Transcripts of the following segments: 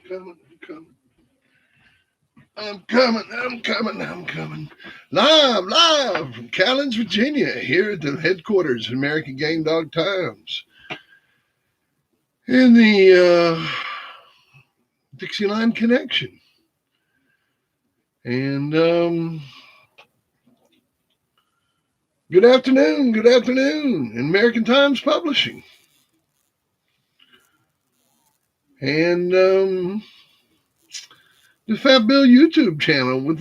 coming. Live from Callens, Virginia, here at the headquarters of American Game Dog Times. In the Dixieline Connection. And good afternoon, in American Times Publishing. And the Fat Bill YouTube channel with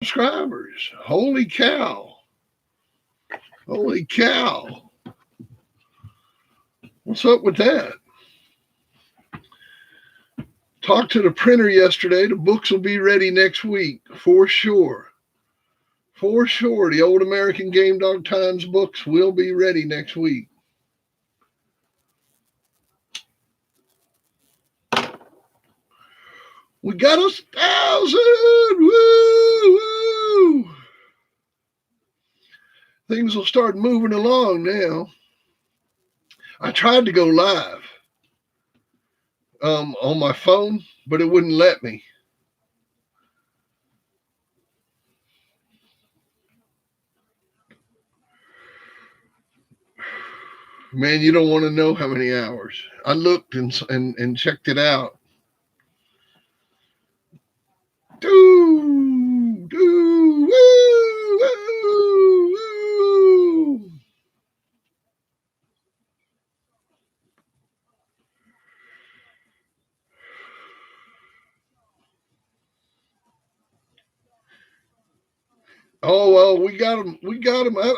subscribers. Holy cow. What's up with that? Talked to the printer yesterday. The books will be ready next week for sure. The old American Game Dog Times books will be ready next week. We got 1,000. Woo! Things will start moving along now. I tried to go live on my phone, but it wouldn't let me. Man, you don't want to know how many hours. I looked and checked it out. Woo, woo, woo. Oh, well, we got them.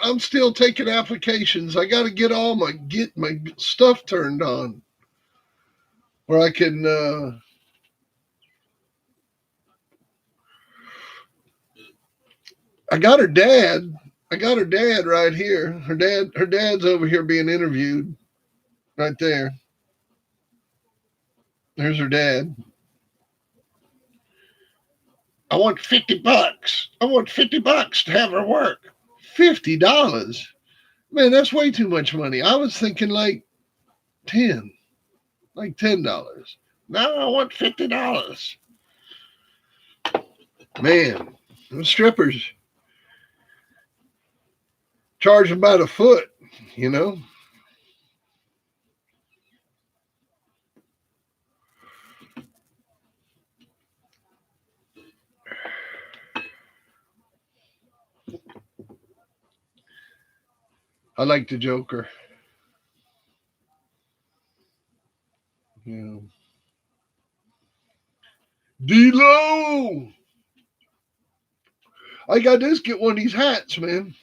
I'm still taking applications. I got to get my stuff turned on where I can I got her dad right here. Her dad's over here being interviewed right there. There's her dad. I want $50. I want $50 to have her work. $50? Man, that's way too much money. I was thinking like $10. Now I want $50. Man, the strippers charge them by the foot, you know. I like the Joker. Yeah. D-Lo! I got this. Get one of these hats, man.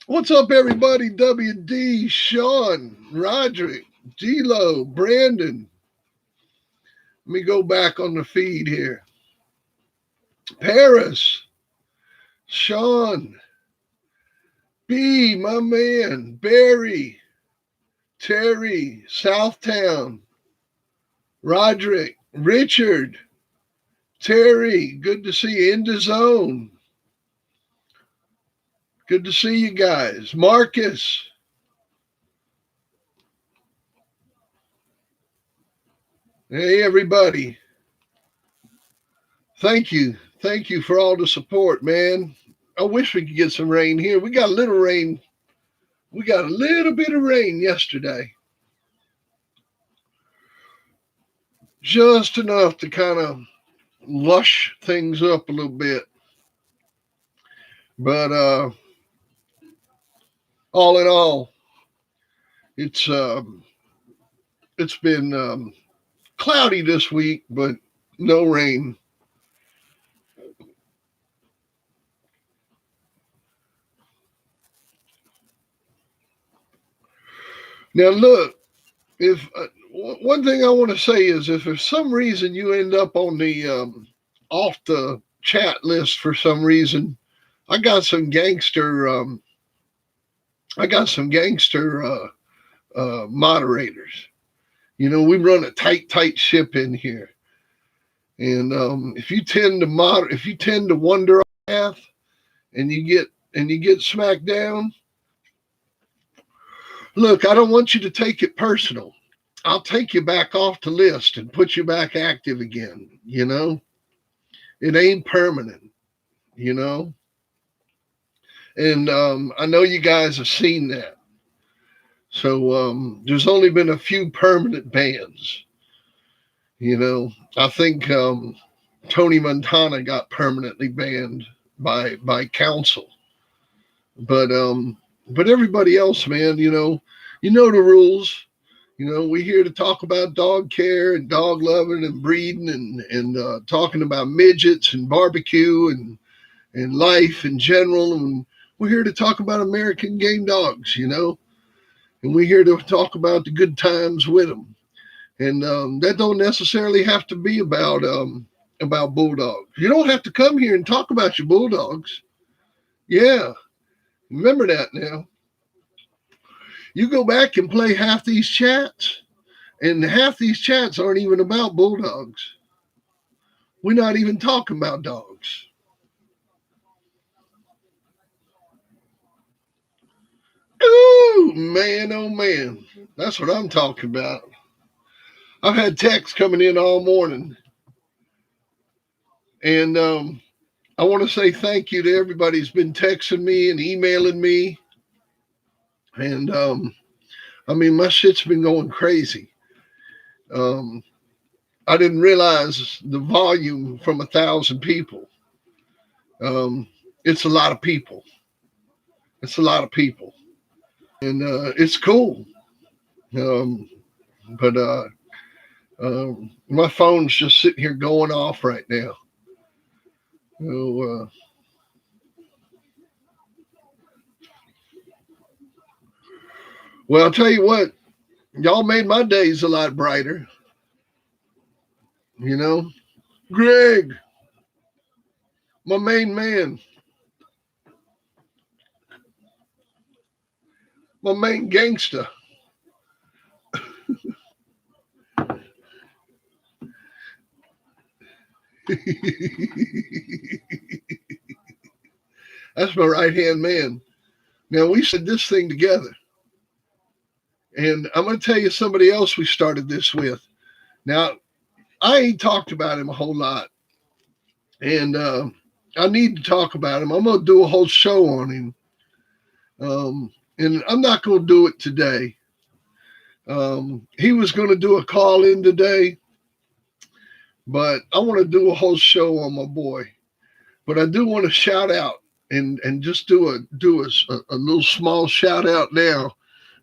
What's up, everybody? WD, Sean, Roderick, D-Lo, Brandon. Let me go back on the feed here. Paris, Sean, B, my man, Barry, Terry, Southtown, Roderick, Richard, Terry, good to see you. In the zone. Good to see you guys. Marcus. Hey, everybody. Thank you. Thank you for all the support, man. I wish we could get some rain here. We got a little rain. We got a little bit of rain yesterday. Just enough to kind of lush things up a little bit. But all in all, it's been cloudy this week, but no rain. Now look, if one thing I want to say is, if for some reason you end up on the off the chat list for some reason, I got some gangster moderators. You know, we run a tight ship in here, and if you tend to wander off path and you get smacked down, look, I don't want you to take it personal. I'll take you back off the list and put you back active again. It ain't permanent. You know, and I know you guys have seen that. So there's only been a few permanent bans. I think Tony Montana got permanently banned by council, but everybody else, man, the rules. We're here to talk about dog care and dog loving and breeding and talking about midgets and barbecue and life in general. And we're here to talk about American game dogs, and we're here to talk about the good times with them. And that don't necessarily have to be about bulldogs. You don't have to come here and talk about your bulldogs. Yeah, remember that now. You go back and play half these chats, and half these chats aren't even about bulldogs. We're not even talking about dogs. Ooh, man, oh man. That's what I'm talking about. I've had texts coming in all morning. And I want to say thank you to everybody who's been texting me and emailing me. And my shit's been going crazy. I didn't realize the volume from 1,000 people. It's a lot of people. It's a lot of people. And it's cool. But my phone's just sitting here going off right now. So, well, I'll tell you what, y'all made my days a lot brighter. Greg, my main man, my main gangster. That's my right hand man. Now, we said this thing together. And I'm going to tell you somebody else we started this with. Now, I ain't talked about him a whole lot. And I need to talk about him. I'm going to do a whole show on him. And I'm not going to do it today. He was going to do a call in today. But I want to do a whole show on my boy. But I do want to shout out and just do a little small shout out now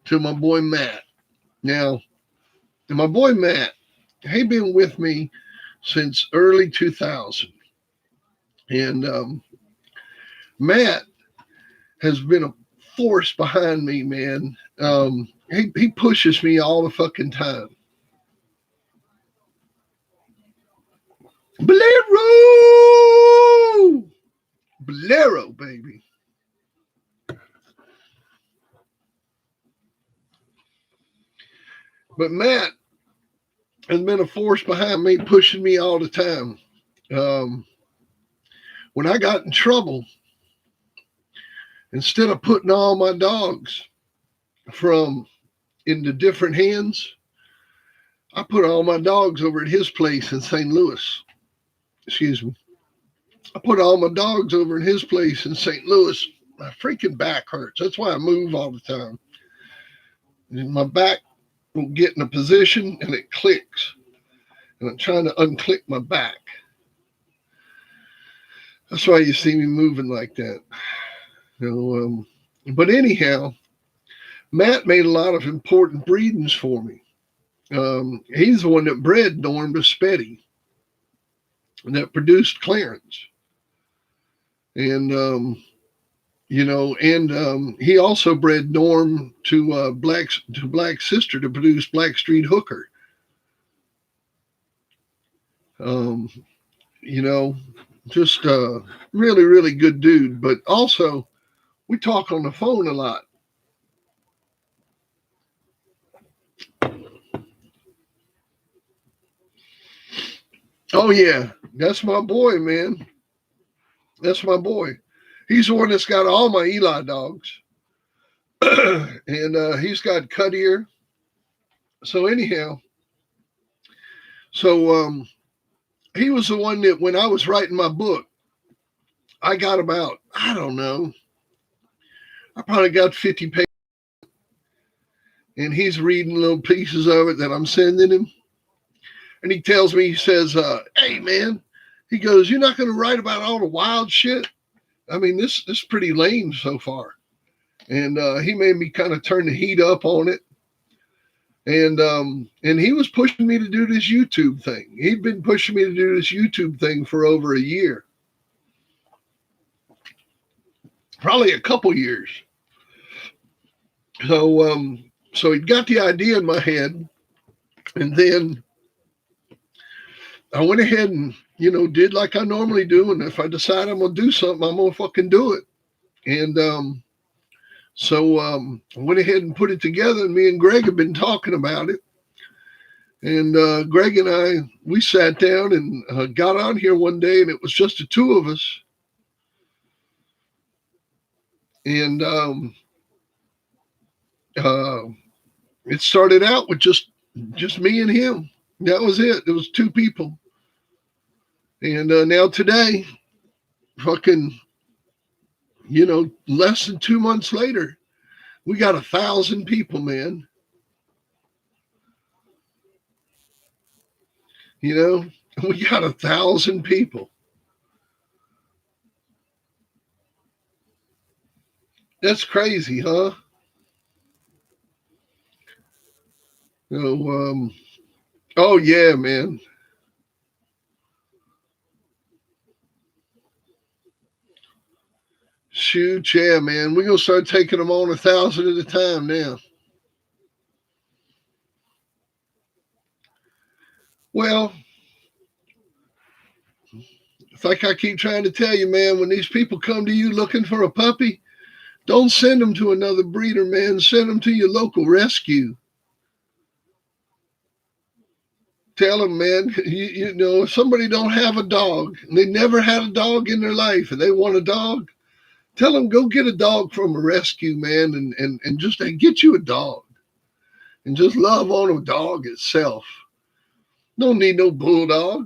to my boy Matt. Now, my boy Matt, he been with me since early 2000. And Matt has been a force behind me, man. He pushes me all the fucking time. Bolero, baby. But Matt has been a force behind me, pushing me all the time. When I got in trouble, instead of putting all my dogs into different hands, I put all my dogs over at his place in St. Louis. Excuse me. I put all my dogs over in his place in St. Louis. My freaking back hurts. That's why I move all the time. And my back will get in a position and it clicks. And I'm trying to unclick my back. That's why you see me moving like that. But anyhow, Matt made a lot of important breedings for me. He's the one that bred Norm to Spetty, that produced Clarence. And he also bred Norm to Black Sister to produce Black Street Hooker. Just a really, really good dude. But also, we talk on the phone a lot. Oh, yeah. That's my boy, man. That's my boy. He's the one that's got all my Eli dogs. And he's got cut ear. So anyhow, so he was the one that when I was writing my book, I got about, I don't know, I probably got 50 pages. And he's reading little pieces of it that I'm sending him. And he tells me, he says, hey, man, he goes, you're not going to write about all the wild shit? I mean, this is pretty lame so far. And he made me kind of turn the heat up on it. And he was pushing me to do this YouTube thing. He'd been pushing me to do this YouTube thing for over a year. Probably a couple years. So he'd got the idea in my head. And then I went ahead and, did like I normally do. And if I decide I'm going to do something, I'm going to fucking do it. And so I went ahead and put it together. And me and Greg have been talking about it. And Greg and I, we sat down and got on here one day, and it was just the two of us. And it started out with just me and him. That was it. It was two people. And now today, fucking, less than 2 months later, we got 1,000 people, man. We got 1,000 people. That's crazy, huh? Oh yeah, man. Shoot, yeah, man. We're gonna start taking them on 1,000 at a time now. Well, it's like I keep trying to tell you, man, when these people come to you looking for a puppy, don't send them to another breeder, man. Send them to your local rescue. Tell them, man, if somebody don't have a dog, and they never had a dog in their life, and they want a dog, tell them, go get a dog from a rescue, man, and just get you a dog. And just love on a dog itself. Don't need no bulldog.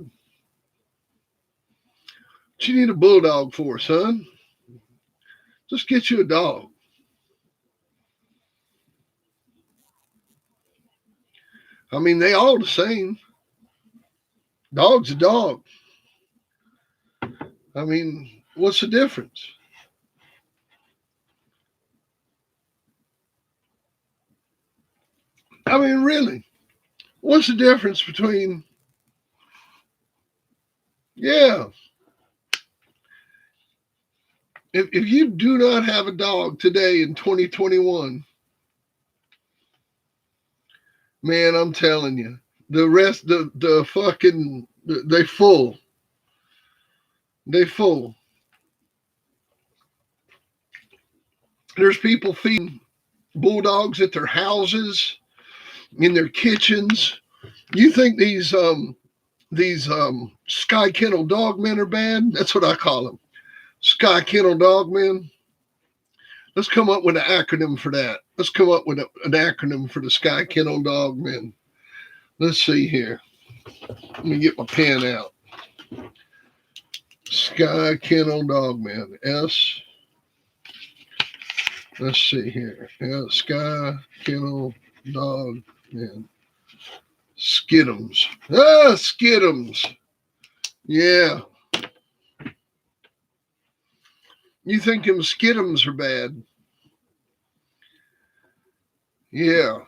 What you need a bulldog for, son? Just get you a dog. I mean, they all the same. Dog's a dog. I mean, what's the difference? I mean, really, what's the difference between, yeah. If you do not have a dog today in 2021, man, I'm telling you, the rest, the fucking, they full. They full. There's people feeding bulldogs at their houses, in their kitchens. You think these Sky Kennel dog men are bad? That's what I call them. Sky Kennel dog men. Let's come up with an acronym for that. Let's come up with an acronym for the Sky Kennel dog men. Let's see here. Let me get my pen out. Sky Kennel dog men. S. Let's see here. Yeah, Sky Kennel dog men. Skittums. Skittums. Yeah. You think them Skittums are bad? Yeah.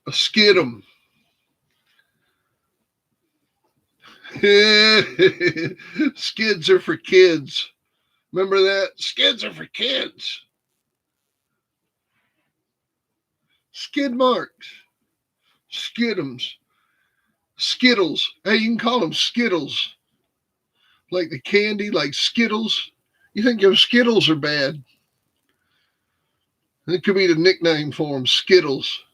A Skittum. Skids are for kids. Remember that? Skids are for kids. Skid marks. Skittums. Skittles. Hey, you can call them Skittles. Like the candy, like Skittles. You think them Skittles are bad? It could be the nickname for them, Skittles.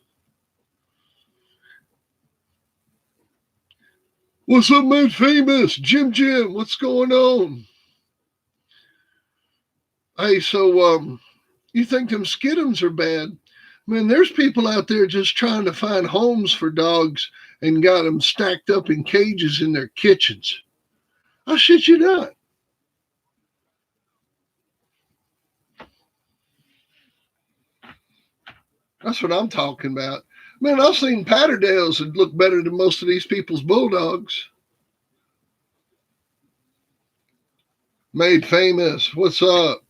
What's up, man? Famous Jim? What's going on? Hey, so you think them skiddums are bad? Man, there's people out there just trying to find homes for dogs and got them stacked up in cages in their kitchens. I shit you not. That's what I'm talking about. Man, I've seen Patterdales that look better than most of these people's bulldogs. Made famous. What's up?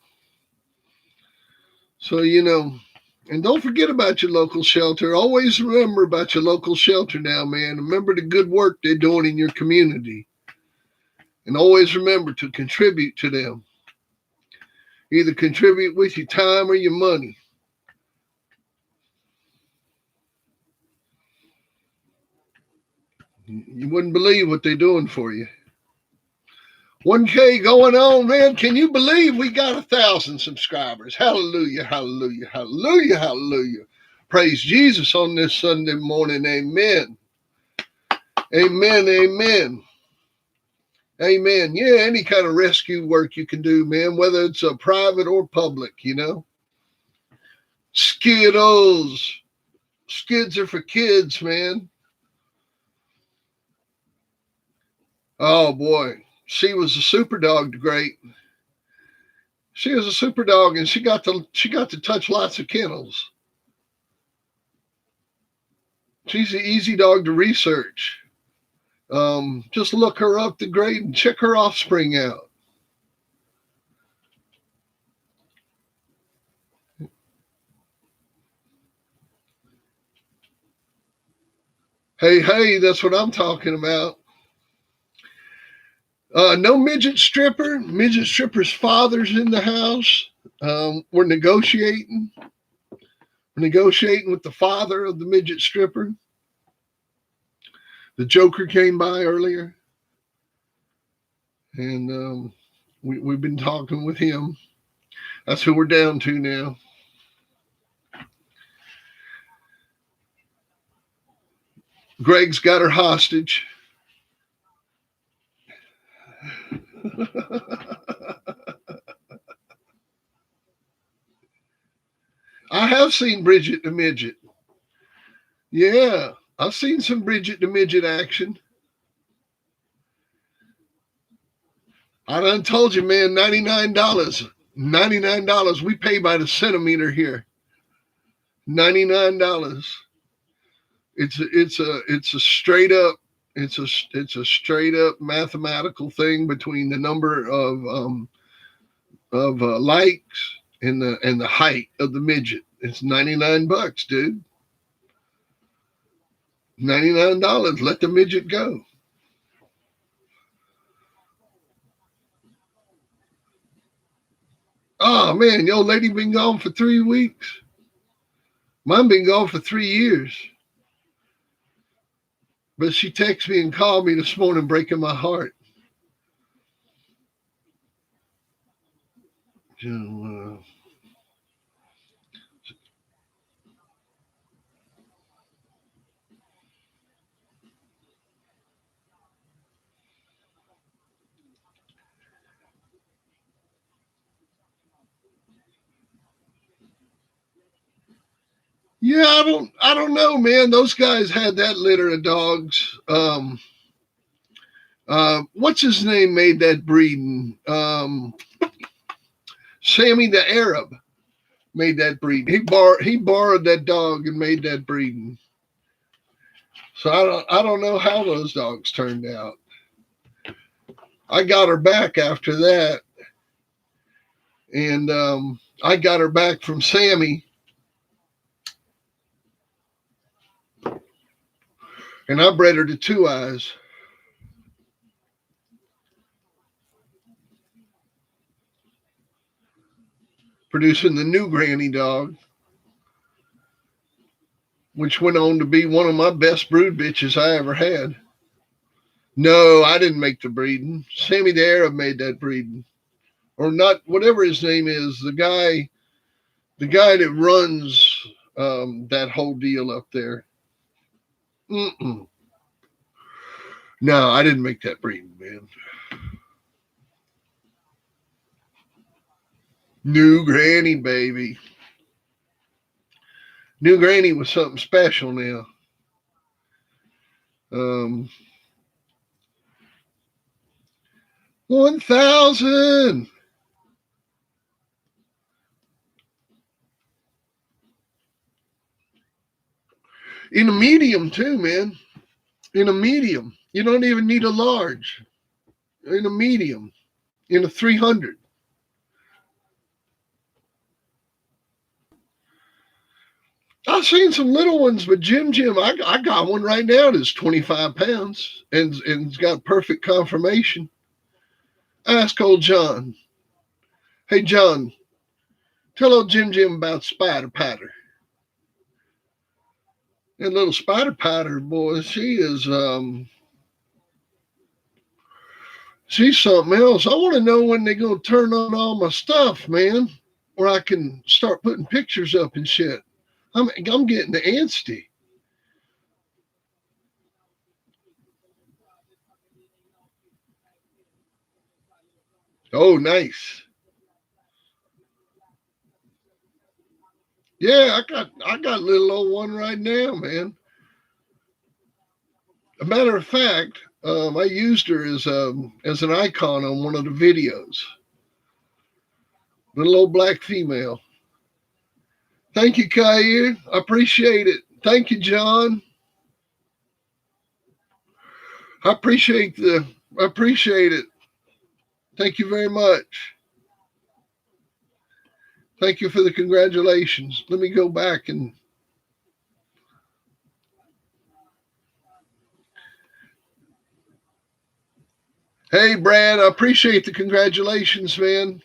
So, and don't forget about your local shelter. Always remember about your local shelter now, man. Remember the good work they're doing in your community. And always remember to contribute to them. Either contribute with your time or your money. You wouldn't believe what they're doing for you. 1K going on, man. Can you believe we got 1,000 subscribers? Hallelujah, hallelujah, hallelujah, hallelujah. Praise Jesus on this Sunday morning. Amen. Amen, amen. Amen. Yeah, any kind of rescue work you can do, man, whether it's a private or public, Skittles. Skids are for kids, man. Oh boy. She was a super dog, great. She was a super dog and she got to touch lots of kennels. She's an easy dog to research. Just look her up the grade and check her offspring out. Hey, that's what I'm talking about. No midget stripper. Midget stripper's father's in the house. We're negotiating. We're negotiating with the father of the midget stripper. The Joker came by earlier, and we've been talking with him. That's who we're down to now. Greg's got her hostage. I have seen Bridget the Midget. Yeah, I've seen some Bridget the Midget action. I done told you, man, $99. $99. We pay by the centimeter here. $99. It's a straight up it's a straight up mathematical thing between the number of likes and the height of the midget. It's $99, dude. $99. Let the midget go. Oh man, your lady been gone for 3 weeks. Mine been gone for 3 years. But she texted me and called me this morning, breaking my heart. So, yeah, I don't know, man. Those guys had that litter of dogs. What's his name made that breeding? Sammy the Arab made that breed. He borrowed that dog and made that breeding. So I don't know how those dogs turned out. I got her back after that, and I got her back from Sammy, and I bred her to Two Eyes. Producing the new Granny dog, which went on to be one of my best brood bitches I ever had. No, I didn't make the breeding. Sammy the Arab made that breeding, or not, whatever his name is. The guy that runs that whole deal up there. Mm-mm. No, I didn't make that breeding, man. New Granny, baby. New Granny was something special now. 1,000. In a medium, too, man. In a medium. You don't even need a large. In a medium. In a 300. I've seen some little ones, but Jim, I got one right now that's 25 pounds and it's got perfect conformation. Ask old John. Hey, John, tell old Jim about Spider Patter. That little Spider Patter, boy, she's something else. I want to know when they're going to turn on all my stuff, man, where I can start putting pictures up and shit. I'm getting antsy. Oh, nice. Yeah, I got a little old one right now, man. A matter of fact, I used her as an icon on one of the videos. Little old black female. Thank you, Kair. I appreciate it. Thank you, John. I appreciate it. Thank you very much. Thank you for the congratulations. Let me go back and hey, Brad, I appreciate the congratulations, man.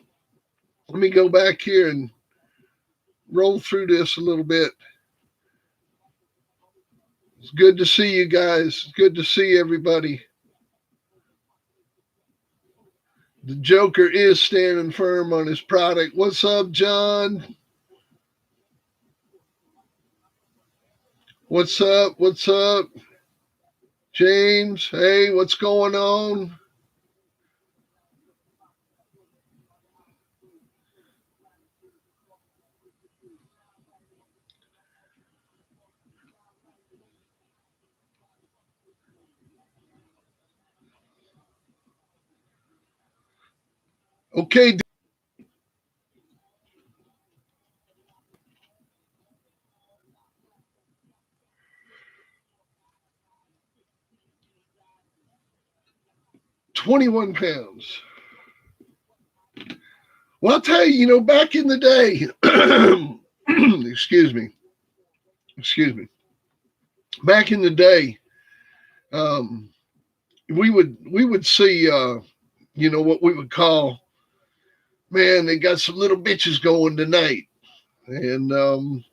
Let me go back here and roll through this a little bit. It's good to see you guys. It's good to see everybody. The Joker is standing firm on his product. What's up, John? What's up? What's up? James, hey, what's going on? Okay. 21 pounds. Well, I'll tell you, back in the day, excuse me, back in the day, um, we would see, what we would call, man, they got some little bitches going tonight, and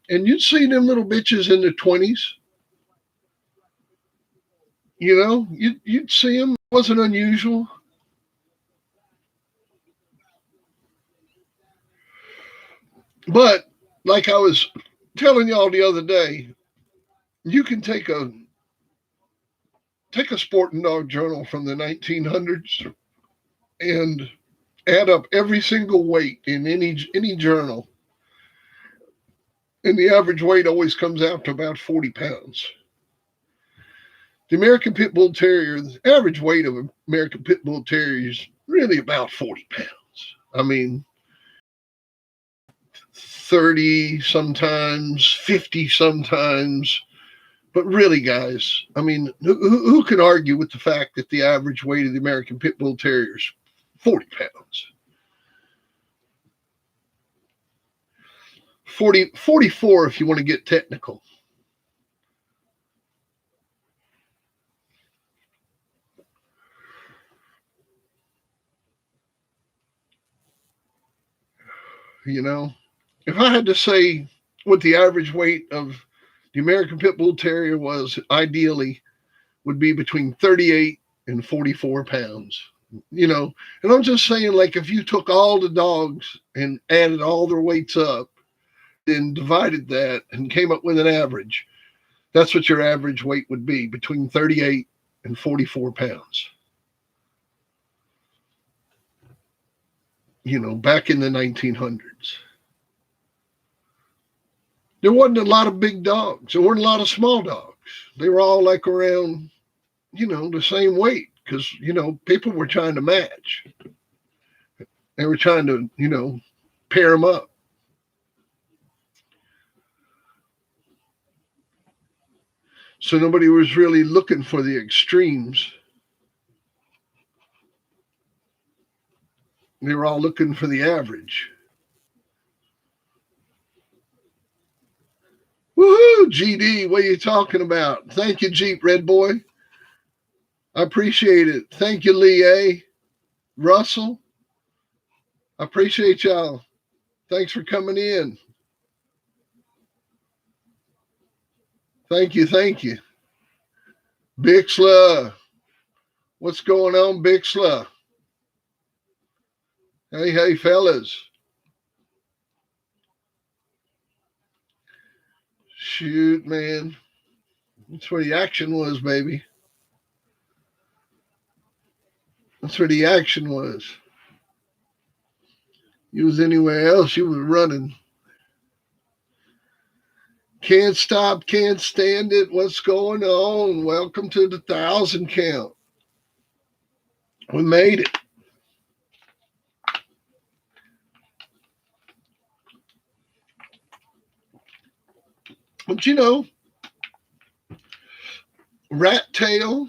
you'd see them little bitches in their 20s. You'd see them. It wasn't unusual. But like I was telling y'all the other day, you can take a sporting dog journal from the 1900s and add up every single weight in any journal, and the average weight always comes out to about 40 pounds. The American Pit Bull Terrier, the average weight of an American Pit Bull Terrier is really about 40 pounds. I mean, 30 sometimes, 50 sometimes. But really, guys, I mean, who can argue with the fact that the average weight of the American Pit Bull Terrier is 40 pounds? 44 if you want to get technical. If I had to say what the average weight of the American Pit Bull Terrier was, ideally, would be between 38 and 44 pounds. And I'm just saying, like, if you took all the dogs and added all their weights up, then divided that and came up with an average, that's what your average weight would be, between 38 and 44 pounds. back in the 1900s. There wasn't a lot of big dogs. There weren't a lot of small dogs. They were all like around, the same weight because, people were trying to match. They were trying to, pair them up. So nobody was really looking for the extremes. They were all looking for the average. Woohoo, GD, what are you talking about? Thank you, Jeep Red Boy. I appreciate it. Thank you, Lee A. Russell. I appreciate y'all. Thanks for coming in. Thank you, thank you. Bixla. What's going on, Bixla? Hey, fellas. Shoot, man. That's where the action was, baby. That's where the action was. You was anywhere else, you was running. Can't stop, can't stand it. What's going on? Welcome to the 1,000 count. We made it. But rat tail,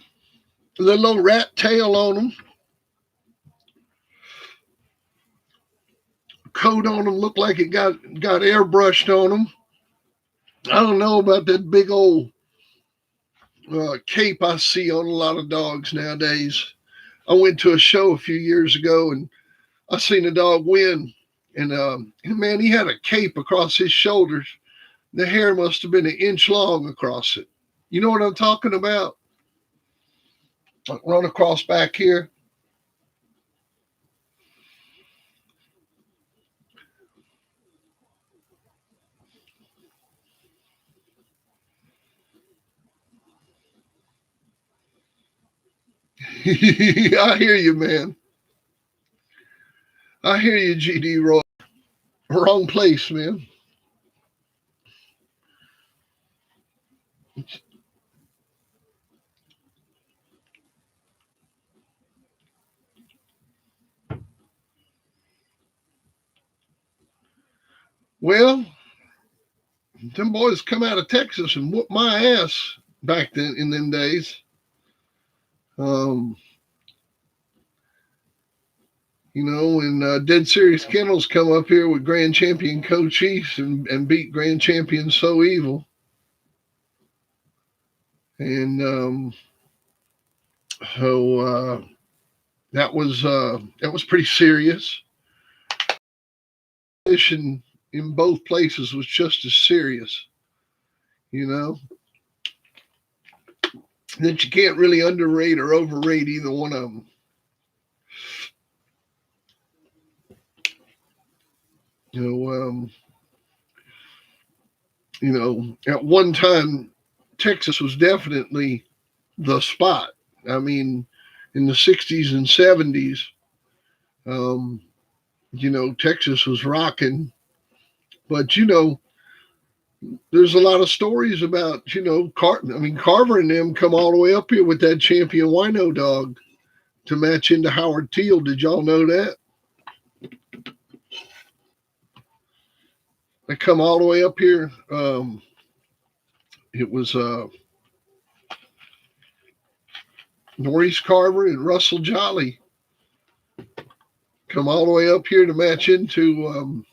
little old rat tail on them. Coat on them looked like it got airbrushed on them. I don't know about that big old cape I see on a lot of dogs nowadays. I went to a show a few years ago and I seen a dog win. And man, he had a cape across his shoulders. The hair must have been an inch long across it. You know what I'm talking about? Run across back here. I hear you, man. I hear you, GD Roy. Wrong place, man. Well, them boys come out of Texas and whooped my ass back then in them days. When Dead Serious Kennels come up here with Grand Champion Cochise and beat Grand Champion So Evil. And so that was pretty serious. In both places was just as serious, that you can't really underrate or overrate either one of them. At one time, Texas was definitely the spot. I mean, in the 60s and 70s, Texas was rocking. But, there's a lot of stories about, Carver and them come all the way up here with that champion wino dog to match into Howard Teal. Did y'all know that? They come all the way up here. It was Maurice Carver and Russell Jolly come all the way up here to match into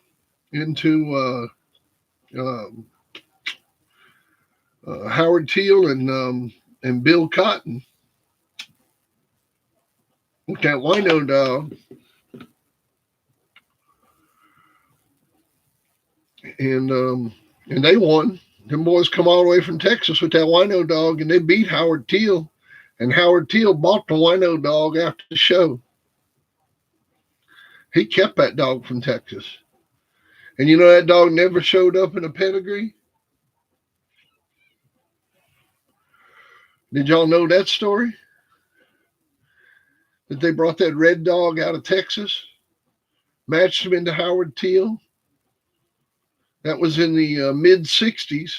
Howard Teal and Bill Cotton with that wino dog. And they won. Them boys come all the way from Texas with that wino dog, and they beat Howard Teal. And Howard Teal bought the wino dog after the show. He kept that dog from Texas. And that dog never showed up in a pedigree? Did y'all know that story? That they brought that red dog out of Texas? matched him into Howard Teal. That was in the mid 60s.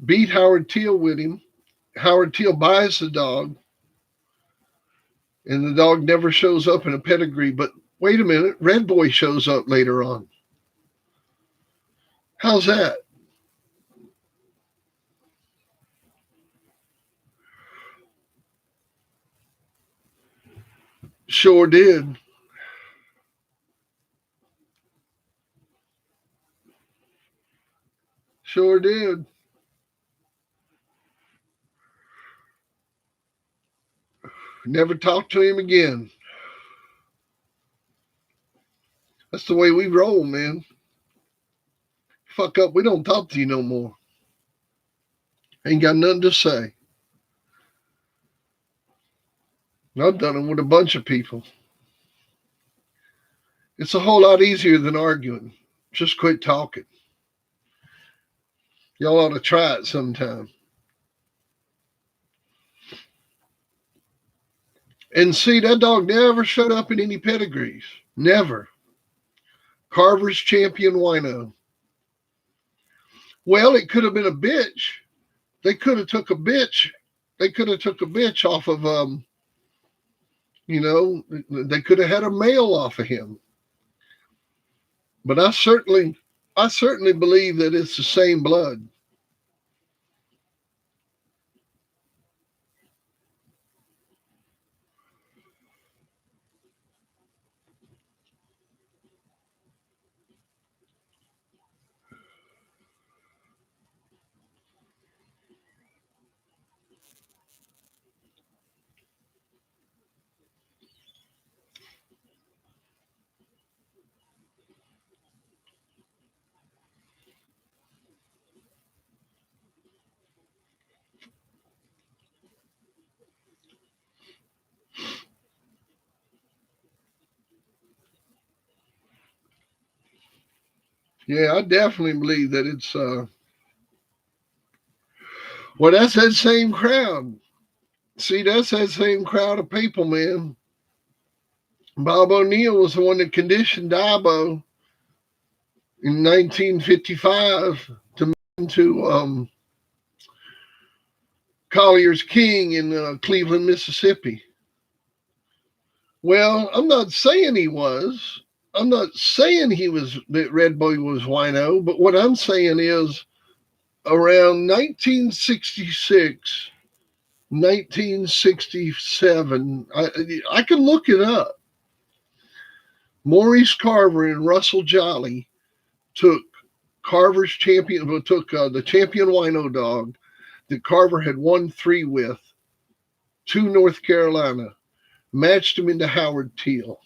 Beat Howard Teal with him. Howard Teal buys the dog, and the dog never shows up in a pedigree. But wait a minute, Red Boy shows up later on. How's that? Sure did. Sure did. Never talked to him again. That's the way we roll, man. Fuck up, we don't talk to you no more. Ain't got nothing to say. I've done it with a bunch of people. It's a whole lot easier than arguing. Just quit talking. Y'all ought to try it sometime. And see, that dog never showed up in any pedigrees. Never. Carver's champion wino. Well, it could have been a bitch. They could have took a bitch. They could have took a bitch off of, they could have had a male off of him. But I certainly believe that it's the same blood. Yeah, I definitely believe that it's that's that same crowd. See, that's that same crowd of people, man. Bob O'Neill was the one that conditioned Dabo in 1955 to Collier's King in Cleveland, Mississippi. Well, I'm not saying he was. I'm not saying that Red Boy was wino, but what I'm saying is around 1966, 1967, I can look it up. Maurice Carver and Russell Jolly took the champion wino dog that Carver had won 3 with to North Carolina, matched him into Howard Teal.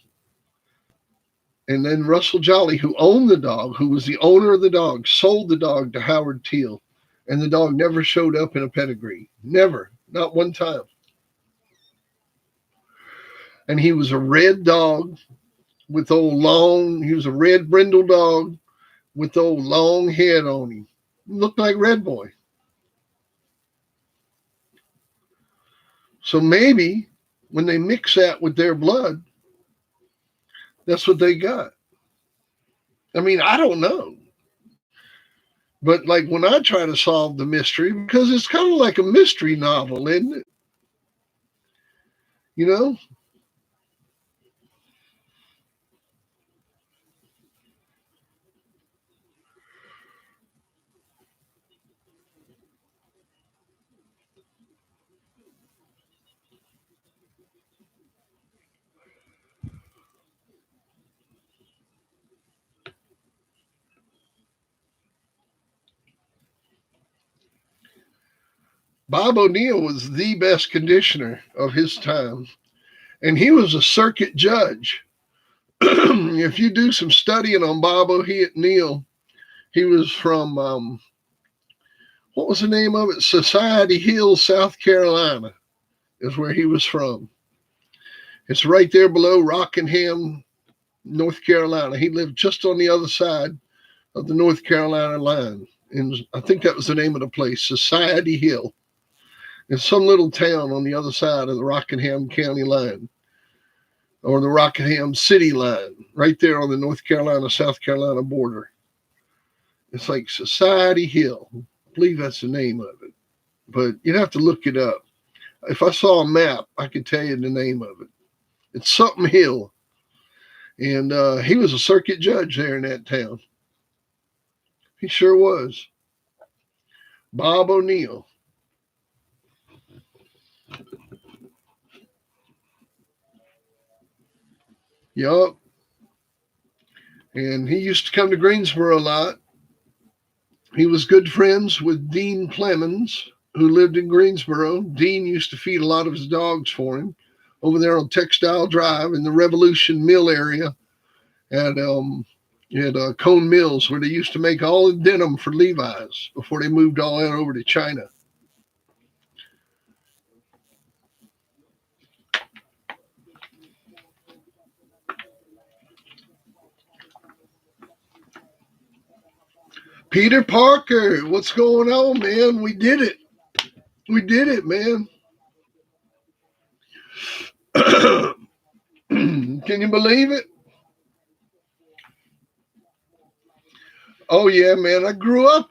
And then Russell Jolly, who owned the dog, who was the owner of the dog, sold the dog to Howard Teal. And the dog never showed up in a pedigree. Never. Not one time. And he was a red dog with he was a red brindle dog with old long head on him. Looked like Red Boy. So maybe when they mix that with their blood, that's what they got. I mean, I don't know. But like when I try to solve the mystery, because it's kind of like a mystery novel, isn't it? You know? Bob O'Neill was the best conditioner of his time, and he was a circuit judge. If you do some studying on Bob O'Neill, he was from, what was the name of it? Society Hill, South Carolina is where he was from. It's right there below Rockingham, North Carolina. He lived just on the other side of the North Carolina line. And I think that was the name of the place, Society Hill. It's some little town on the other side of the Rockingham County line. or the Rockingham City line, right there on the North Carolina, South Carolina border. It's like Society Hill. I believe that's the name of it. But you'd have to look it up. If I saw a map, I could tell you the name of it. It's something Hill. And he was a circuit judge there in that town. He sure was. Bob O'Neill. Yup. And he used to come to Greensboro a lot. He was good friends with Dean Clemens, who lived in Greensboro. Dean used to feed a lot of his dogs for him over there on Textile Drive in the Revolution Mill area at Cone Mills, where they used to make all the denim for Levi's before they moved all that over to China. Peter Parker, what's going on, man? We did it. We did it, man. Can you believe it? Oh yeah, man. I grew up.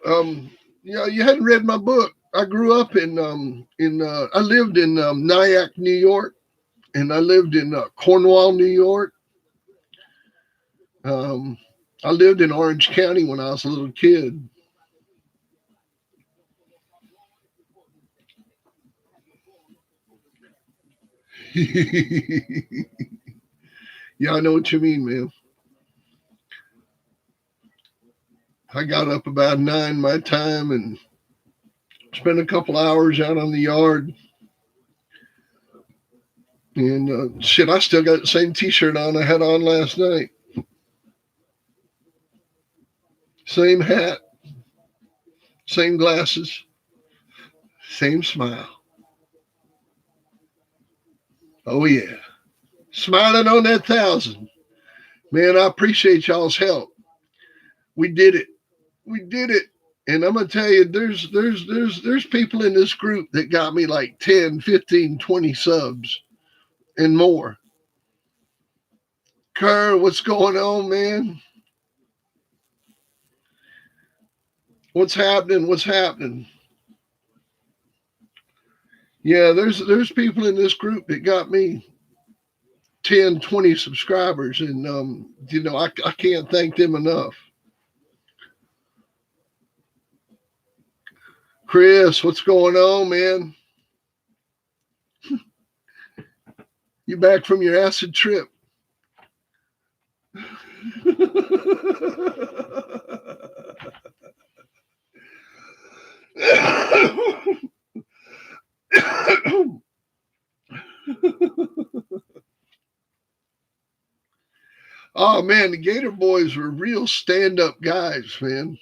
You hadn't read my book. I grew up I lived in Nyack, New York, and I lived in Cornwall, New York. I lived in Orange County when I was a little kid. Yeah, I know what you mean, man. I got up about 9 my time and spent a couple hours out on the yard. And shit, I still got the same T-shirt on I had on last night. Same hat, same glasses, same smile. Oh yeah, smiling on that 1,000. Man, I appreciate y'all's help. We did it. We did it. And I'm gonna tell you, there's people in this group that got me like 10, 15, 20 subs and more. Kerr, what's going on, man? What's happening? What's happening? Yeah, there's people in this group that got me 10, 20 subscribers, and I can't thank them enough. Chris, what's going on, man? You back from your acid trip? Oh man, the Gator Boys were real stand-up guys, man.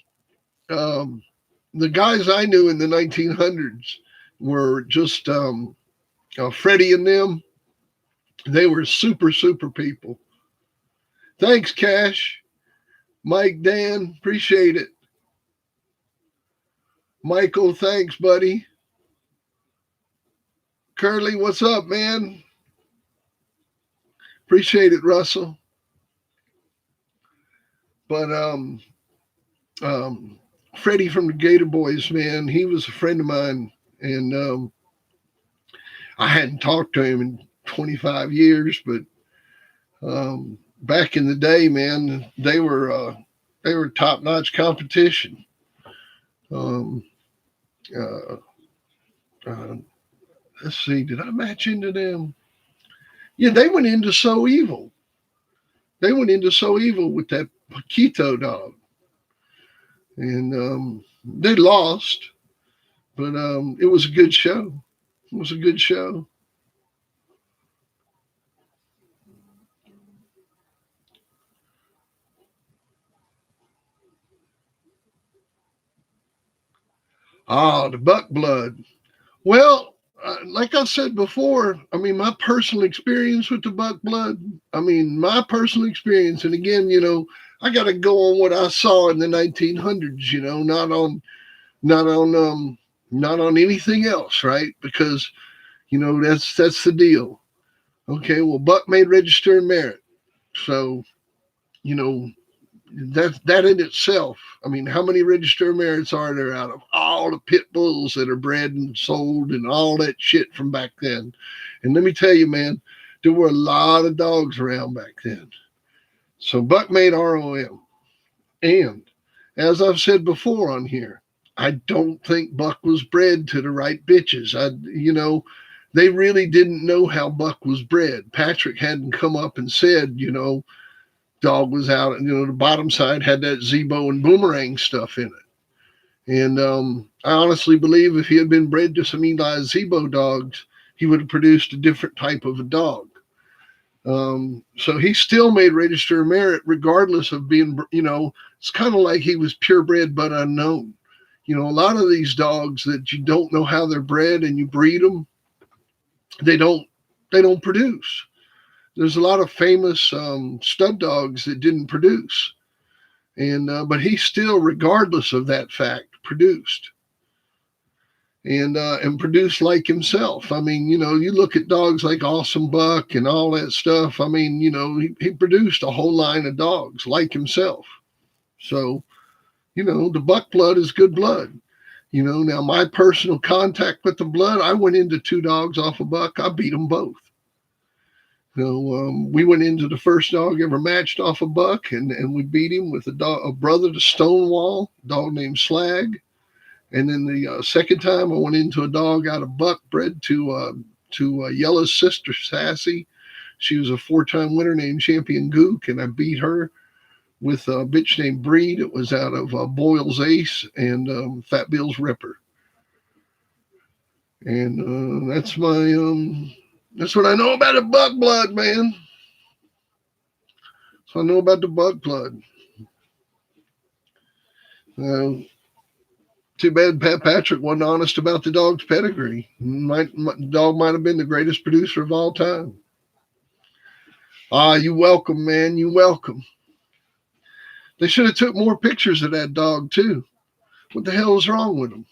The guys I knew in the 1900s were just Freddie and them. They were super, super people. Thanks, Cash. Mike, Dan, appreciate it. Michael, thanks, buddy. Curly, what's up, man? Appreciate it, Russell. But Freddie from the Gator Boys, man, he was a friend of mine, and I hadn't talked to him in 25 years, but back in the day, man, they were top-notch competition. Let's see, did I match into them? Yeah, they went into So Evil. They went into So Evil with that Paquito dog. And they lost, but it was a good show. It was a good show. Ah, the buck blood. Well, like I said before, I mean, my personal experience with the buck blood, my personal experience, and again, I got to go on what I saw in the 1900s, not on anything else, right? Because, that's the deal. Okay, well, Buck made register and merit. So, you know, that in itself, I mean, how many register merits are there out of all the pit bulls that are bred and sold and all that shit from back then? And let me tell you, man, there were a lot of dogs around back then. So Buck made ROM. And as I've said before on here, I don't think Buck was bred to the right bitches. They really didn't know how Buck was bred. Patrick hadn't come up and said, dog was out, the bottom side had that Zebo and Boomerang stuff in it. And I honestly believe if he had been bred to some Eli Zebo dogs, he would have produced a different type of a dog. So he still made register merit regardless of being, it's kind of like he was purebred but unknown. A lot of these dogs that you don't know how they're bred and you breed them, they don't produce. There's a lot of famous stud dogs that didn't produce, and but he still, regardless of that fact, produced and produced like himself. I mean, you look at dogs like Awesome Buck and all that stuff. I mean, he produced a whole line of dogs like himself. So, the Buck blood is good blood. Now my personal contact with the blood, I went into 2 dogs off a Buck. I beat them both. We went into the first dog ever matched off a Buck, and we beat him with a brother to Stonewall, a dog named Slag. And then the second time, I went into a dog out of Buck bred to Yella's sister, Sassy. She was a 4-time winner named Champion Gook, and I beat her with a bitch named Breed. It was out of Boyle's Ace and Fat Bill's Ripper. And that's what I know about the Buck blood, man. So I know about the Buck blood. Too bad Pat Patrick wasn't honest about the dog's pedigree. The dog might have been the greatest producer of all time. You welcome, man. You welcome. They should have took more pictures of that dog too. What the hell is wrong with them?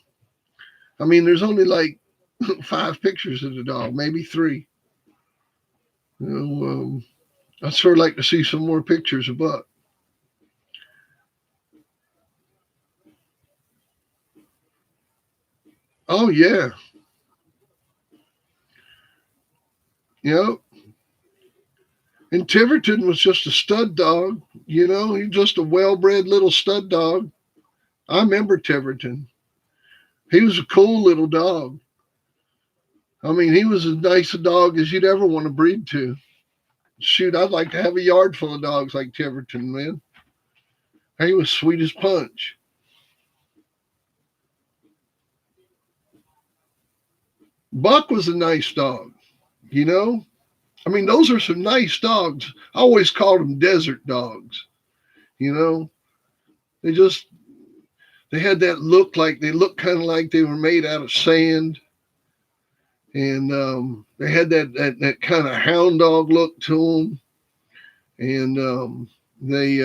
I mean, there's only like 5 pictures of the dog, maybe 3. I'd sort of like to see some more pictures of Buck. Oh yeah. And Tiverton was just a stud dog. He's just a well-bred little stud dog. I remember Tiverton. He was a cool little dog. I mean, he was as nice a dog as you'd ever want to breed to. Shoot, I'd like to have a yard full of dogs like Tiverton, man. He was sweet as punch. Buck was a nice dog, I mean, those are some nice dogs. I always called them desert dogs. They had that look, like they looked kind of like they were made out of sand. And they had that kind of hound dog look to them. And they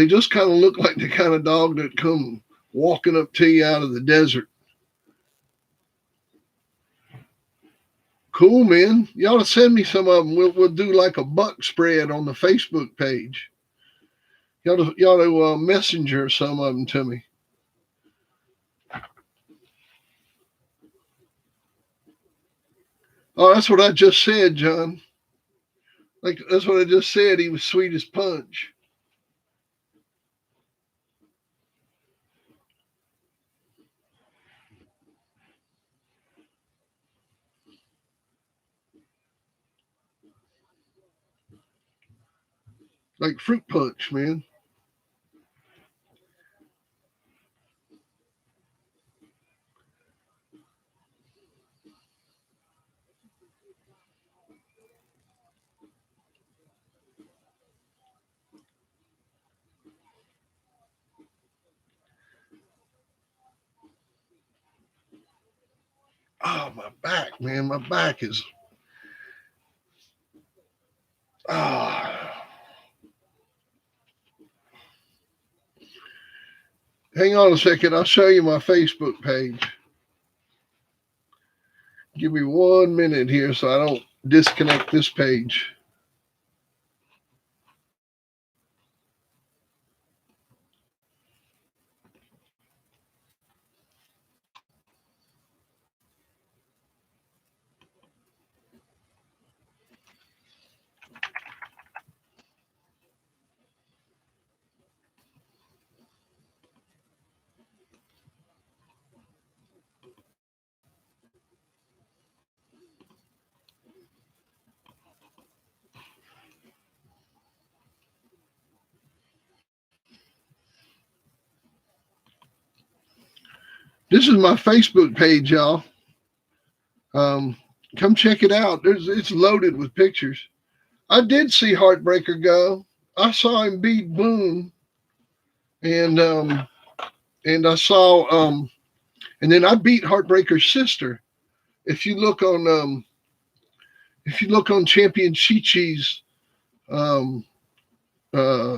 just kind of look like the kind of dog that come walking up to you out of the desert. Cool, man. You ought to send me some of them. We'll do like a Buck spread on the Facebook page. You ought to messenger some of them to me. Oh, that's what I just said, John. Like, that's what I just said. He was sweet as punch. Like fruit punch, man. Oh, my back, man. My back is. Hang on a second. I'll show you my Facebook page. Give me 1 minute here so I don't disconnect this page. This is my Facebook page, y'all. Come check it out. It's loaded with pictures. I did see Heartbreaker go. I saw him beat Boone, and I saw and then I beat Heartbreaker's sister. If you look on Champion Chi-Chi's uh,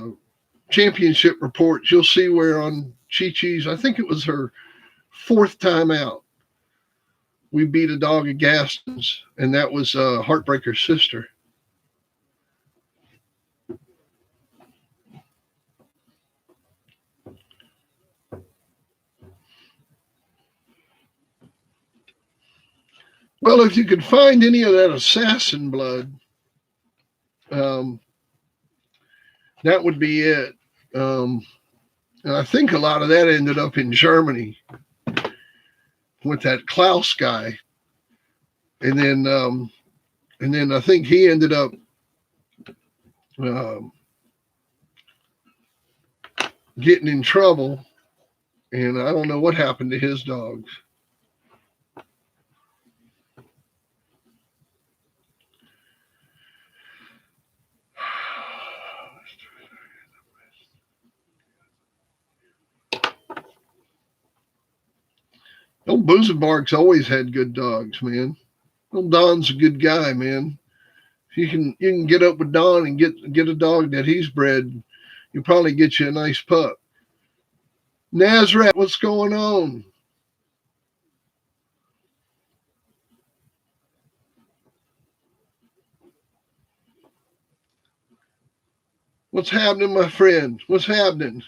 championship reports, you'll see where on Chi-Chi's, I think it was her 4th time out, we beat a dog at Gaston's, and that was Heartbreaker's sister. Well, if you could find any of that assassin blood, that would be it. And I think a lot of that ended up in Germany with that Klaus guy. And then I think he ended up getting in trouble, and I don't know what happened to his dogs. Old Boozenbark's always had good dogs, man. Old Don's a good guy, man. You can get up with Don and get a dog that he's bred. You'll probably get you a nice pup. Nazrat, what's going on? What's happening, my friend? What's happening?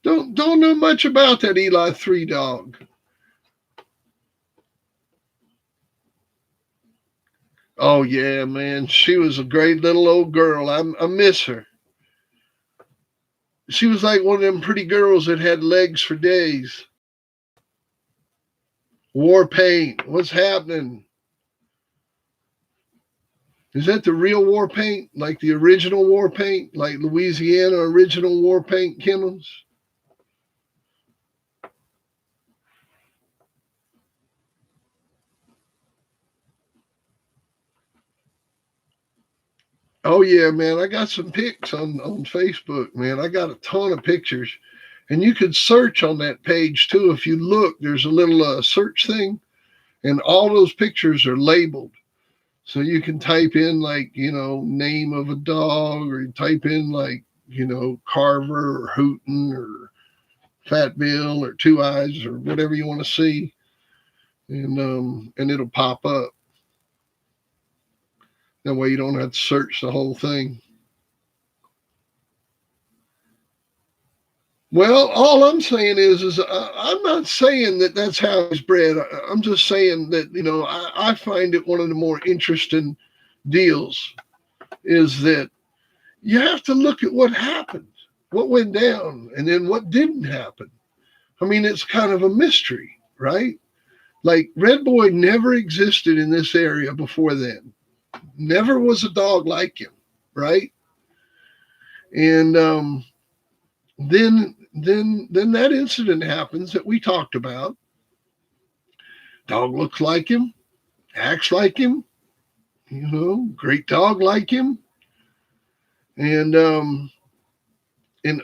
Don't know much about that Eli 3 dog. Oh yeah, man. She was a great little old girl. I miss her. She was like one of them pretty girls that had legs for days. War paint. What's happening? Is that the real war paint? Like the original war paint? Like Louisiana original war paint kennels? Oh yeah, man. I got some pics on Facebook, man. I got a ton of pictures. And you could search on that page too. If you look, there's a little search thing, and all those pictures are labeled. So you can type in like, name of a dog, or you type in like, Carver or Hooten or Fat Bill or Two Eyes or whatever you want to see. And it'll pop up. That way you don't have to search the whole thing. Well, all I'm saying is I'm not saying that that's how he's bred. I'm just saying that, I find it one of the more interesting deals is that you have to look at what happened, what went down, and then what didn't happen. I mean, it's kind of a mystery, right? Like Red Boy never existed in this area before then. Never was a dog like him, right? And then that incident happens that we talked about. Dog looks like him, acts like him, great dog like him. And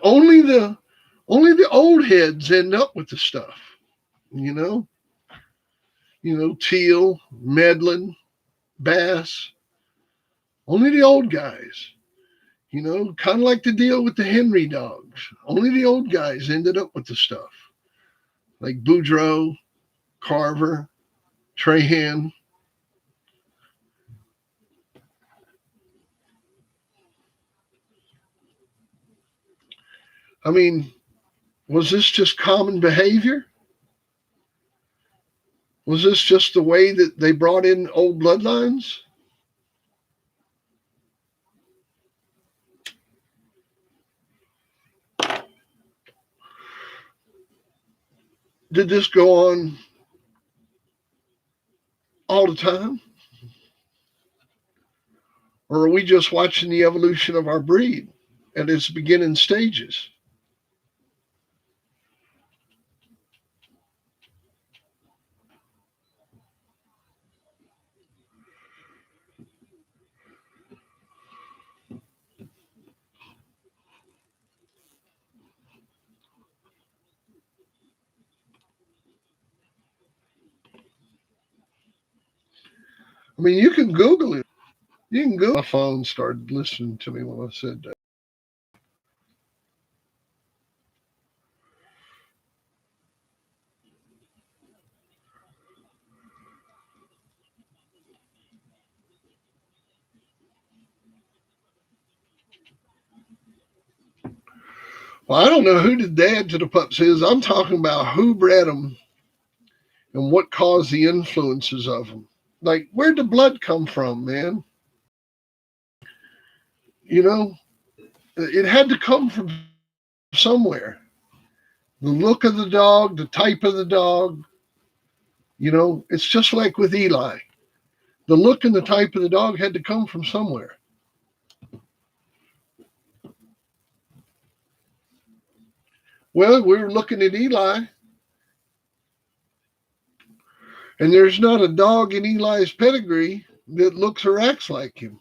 only the old heads end up with the stuff, Teal, Medlin, Bass, only the old guys, kind of like the deal with the Henry dogs. Only the old guys ended up with the stuff. Like Boudreaux, Carver, Trahan. I mean, was this just common behavior? Was this just the way that they brought in old bloodlines? Did this go on all the time? Or are we just watching the evolution of our breed at its beginning stages? I mean, you can Google it. You can Google. My phone started listening to me when I said that. Well, I don't know who the dad to the pups is. I'm talking about who bred them and what caused the influences of them. Like, where'd the blood come from, man? It had to come from somewhere. The look of the dog, the type of the dog. It's just like with Eli. The look and the type of the dog had to come from somewhere. Well, we were looking at Eli, and there's not a dog in Eli's pedigree that looks or acts like him.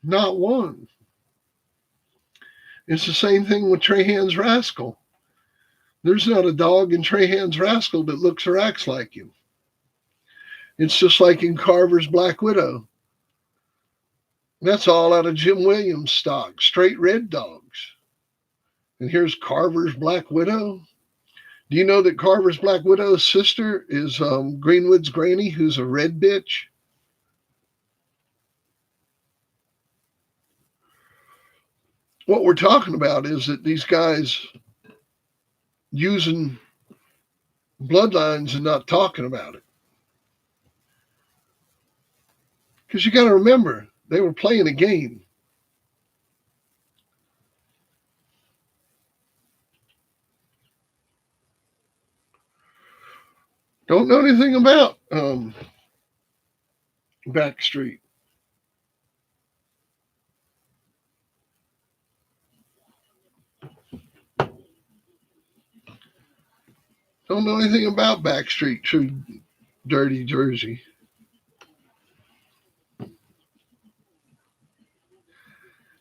Not one. It's the same thing with Trahan's Rascal. There's not a dog in Trahan's Rascal that looks or acts like him. It's just like in Carver's Black Widow. That's all out of Jim Williams stock, straight red dogs. And here's Carver's Black Widow. Do you know that Carver's Black Widow's sister is Greenwood's Granny, who's a red bitch? What we're talking about is that these guys using bloodlines and not talking about it. Because you got to remember, they were playing a game. Don't know anything about Backstreet. Don't know anything about Backstreet, true dirty Jersey.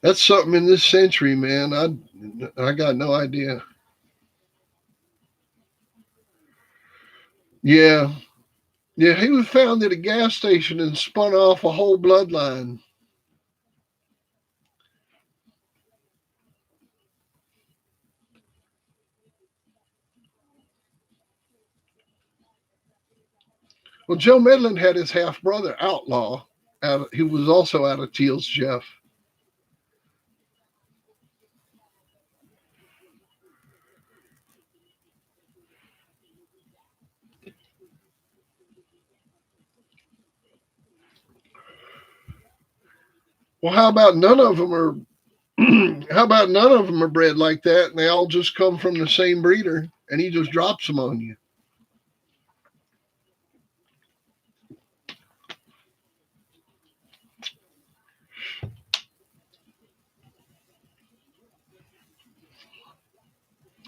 That's something in this century, man. I got no idea. Yeah. Yeah, he was found at a gas station and spun off a whole bloodline. Well, Joe Medlin had his half brother, Outlaw. He was also out of Teal's Jeff. Well, how about none of them are how about none of them are bred like that and they all just come from the same breeder and he just drops them on you?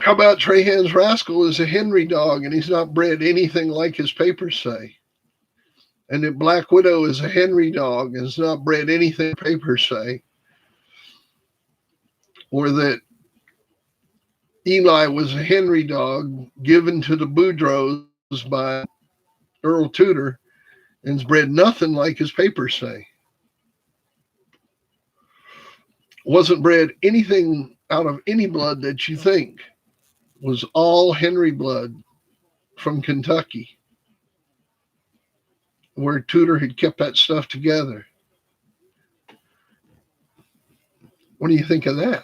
How about Trahan's Rascal is a Henry dog and he's not bred anything like his papers say? And that Black Widow is a Henry dog and is not bred anything papers say? Or that Eli was a Henry dog given to the Boudreaux by Earl Tudor and's bred nothing like his papers say? wasn't bred anything out of any blood that you think, was all Henry blood from Kentucky, where Tudor had kept that stuff together. What do you think of that?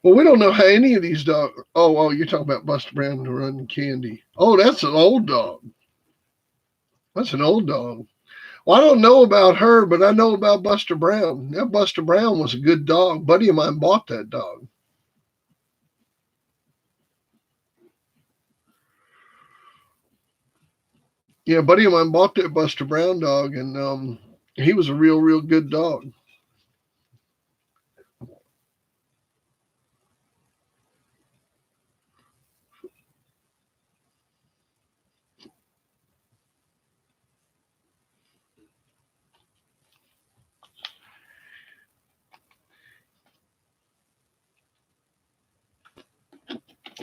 Well, we don't know how any of these dogs. Oh, you're talking about Buster Brown and Run Candy. Oh, that's an old dog. That's an old dog. Well, I don't know about her, but I know about Buster Brown. That Buster Brown was a good dog. A buddy of mine bought that dog. Yeah, a buddy of mine bought that Buster Brown dog, and he was a real good dog.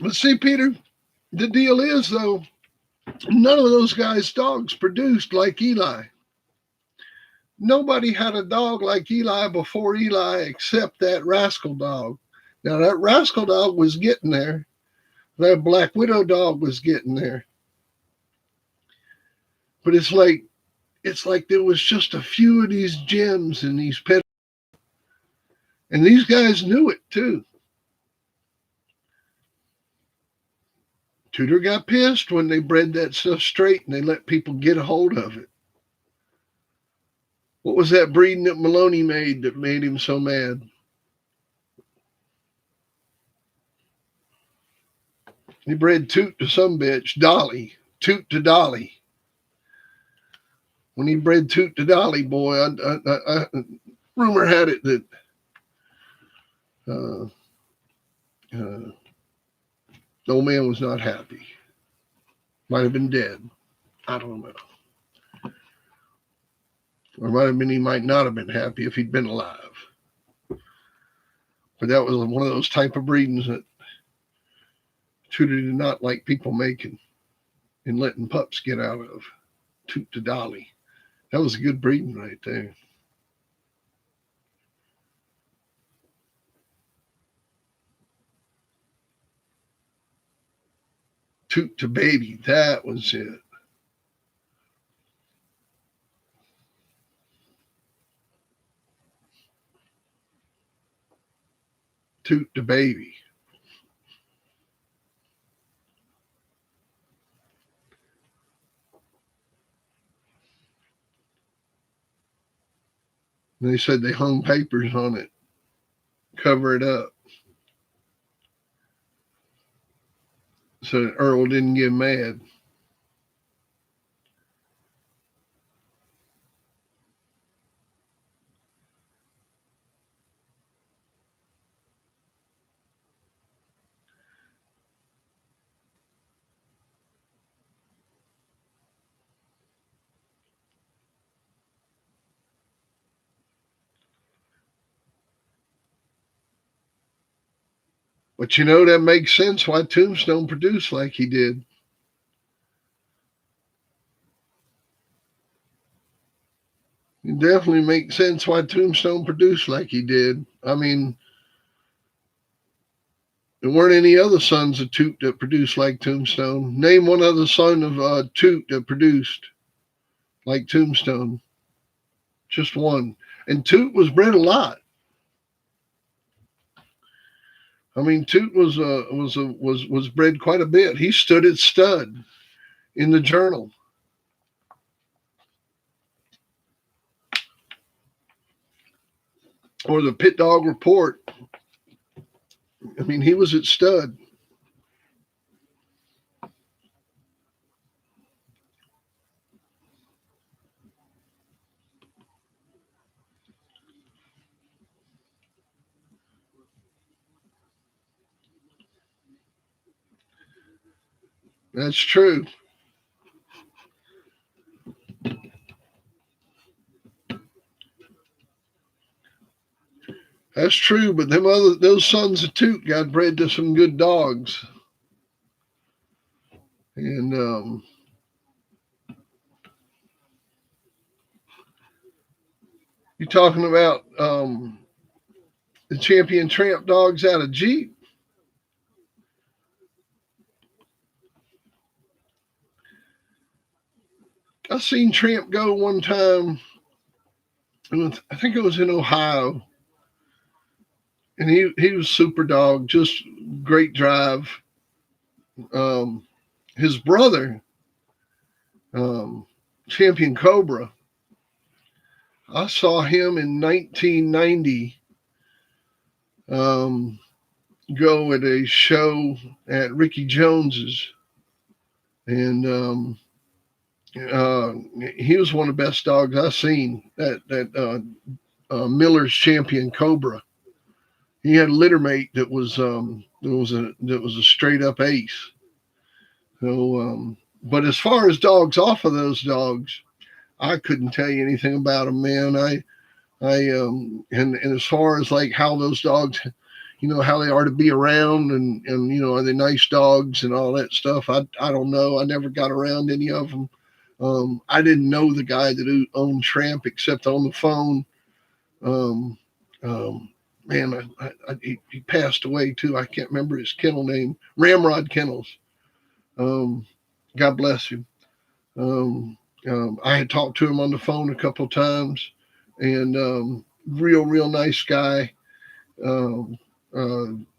But see, Peter, the deal is though, none of those guys' dogs produced like Eli. Nobody had a dog like Eli before Eli except that rascal dog. Now that rascal dog was getting there. That Black Widow dog was getting there. But it's like there was just a few of these gems in these pet, and these guys knew it too. Tudor got pissed when they bred that stuff straight and they let people get a hold of it. What was that breeding that Maloney made that made him so mad? He bred Toot to some bitch, Dolly. Toot to Dolly. When he bred Toot to Dolly, boy, rumor had it that uh, the old man was not happy. Might have been dead. I don't know. Or might have been he might not have been happy if he'd been alive. But that was one of those type of breedings that Tudor did not like people making and letting pups get out of. Toot to Dolly. That was a good breeding right there. Toot to Baby. That was it. Toot to Baby. And they said they hung papers on it, cover it up, so that Earl didn't get mad. But that makes sense why Tombstone produced like he did. It definitely makes sense why Tombstone produced like he did. I mean, there weren't any other sons of Toot that produced like Tombstone. Name one other son of Toot that produced like Tombstone. Just one. And Toot was bred a lot. I mean, Toot was bred quite a bit. He stood at stud in the journal. Or the Pit Dog Report. I mean, he was at stud. That's true. That's true, but those sons of Toot got bred to some good dogs. And you're talking about the champion tramp dogs out of Jeep. I seen Tramp go one time. I think it was in Ohio, and he was super dog, just great drive. Um, his brother, Champion Cobra, I saw him in 1990 go at a show at Ricky Jones's, and he was one of the best dogs I've seen. Miller's Champion Cobra. He had a litter mate that was a straight up ace. So, but as far as dogs off of those dogs, I couldn't tell you anything about them, man. And as far as like how those dogs, how they are to be around, and are they nice dogs and all that stuff. I don't know. I never got around any of them. I didn't know the guy that owned Tramp except on the phone. Man, he passed away too. I can't remember his kennel name. Ramrod Kennels. God bless him. I had talked to him on the phone a couple of times, and real nice guy.